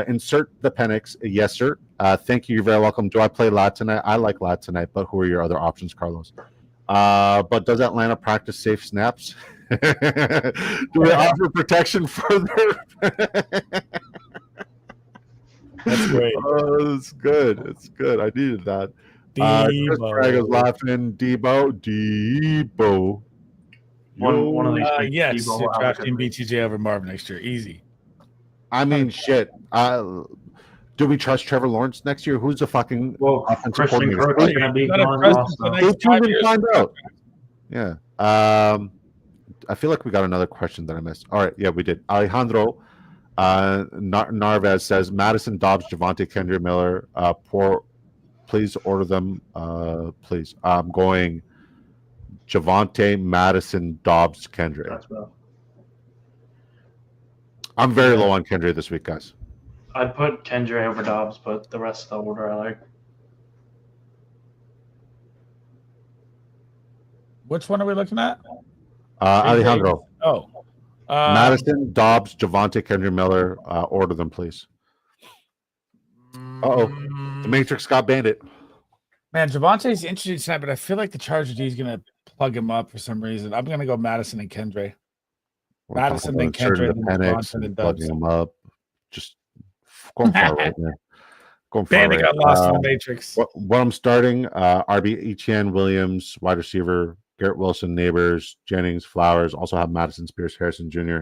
Insert the Penix. Yes, sir. Thank you. You're very welcome. Do I play Lat tonight? I like Lat tonight, but who are your other options, Carlos? But does Atlanta practice safe snaps? Do we offer protection further? That's great. Oh, it's good. It's good. I needed that. Chris Craig is laughing. Debo. One of these. Yes, you're drafting BTJ over Marvin next year. Easy. I mean, shit. Do we trust Trevor Lawrence next year? Who's the fucking offensive Christian coordinator? Kirk is going to be gone also. Stay tuned and find out. Yeah. I feel like we got another question that I missed. All right. Yeah, we did. Alejandro Narvez says, Madison, Dobbs, Javonte, Kendra Miller, please order them. Please. I'm going Javonte, Madison, Dobbs, Kendra. That's rough. I'm very low on Kendra this week, guys. I'd put Kendra over Dobbs, but the rest of the order I like. Which one are we looking at? Alejandro. Madison, Dobbs, Javonte, Kendra Miller. Order them, please. The Matrix got bandit. Man, Javonte's interesting tonight, but I feel like the Charger D is going to plug him up for some reason. I'm going to go Madison and Kendra. Madison and Kendra and Javonte and Dobbs. Plugging him up. Just going far right there. Bandit got lost in the Matrix. What I'm starting, RB, Etienne, Williams, wide receiver, Garrett Wilson, Neighbors, Jennings, Flowers. Also have Madison, Spears, Harrison Jr.,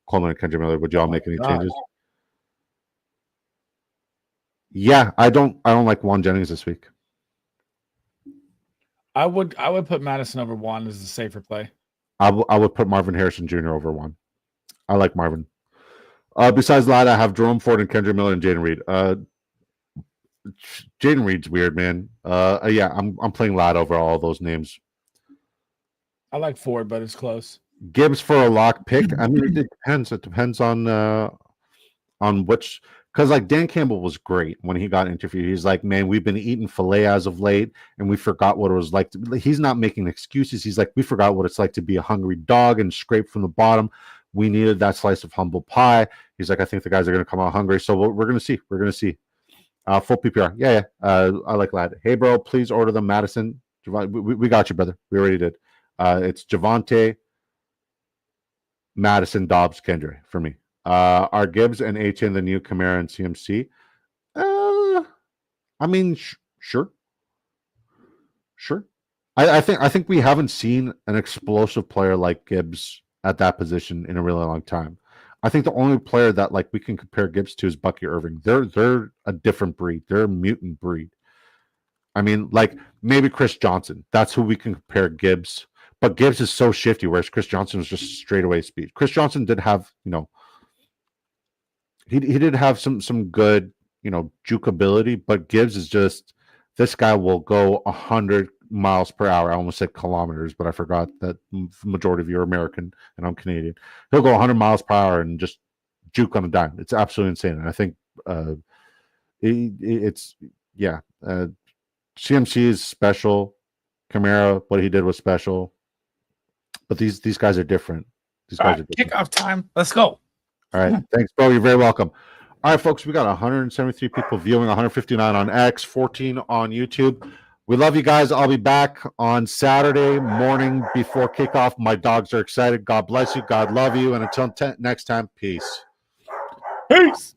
Coleman, and Kendra Miller. Would y'all make any changes? Yeah, I don't like Juan Jennings this week. I would put Madison over Juan as a safer play. I would put Marvin Harrison Jr. over Juan. I like Marvin. Besides that, I have Jerome Ford and Kendra Miller and Jaden Reed. Jaden Reed's weird, man. I'm playing Ladd over all those names. I like Ford, but it's close. Gibbs for a lock pick. I mean, it depends. It depends on which. Because like Dan Campbell was great when he got interviewed. He's like, man, we've been eating filet as of late, and we forgot what it was like. He's not making excuses. He's like, we forgot what it's like to be a hungry dog and scrape from the bottom. We needed that slice of humble pie. He's like, I think the guys are going to come out hungry. So we're going to see. We're going to see. Full PPR. Yeah. I like that. Hey, bro, please order them. Madison. We got you, brother. We already did. It's Javonte, Madison, Dobbs, Kendra for me. Are Gibbs and HN the new Kamara and CMC? I mean, sure. I think we haven't seen an explosive player like Gibbs at that position in a really long time. I think the only player that like we can compare Gibbs to is Bucky Irving. They're a different breed. They're a mutant breed. I mean, like maybe Chris Johnson. That's who we can compare Gibbs. But Gibbs is so shifty, whereas Chris Johnson was just straightaway speed. Chris Johnson did have, he did have some good, juke ability, but Gibbs is just, this guy will go 100 miles per hour. I almost said kilometers, but I forgot that the majority of you are American and I'm Canadian. He'll go 100 miles per hour and just juke on a dime. It's absolutely insane. And I think CMC is special. Kamara, what he did was special. But these guys are different. These All guys right, are different. kickoff time. Let's go. All right. Thanks, bro. You're very welcome. All right, folks, we got 173 people viewing, 159 on X, 14 on YouTube. We love you guys. I'll be back on Saturday morning before kickoff. My dogs are excited. God bless you. God love you. And until next time, peace. Peace.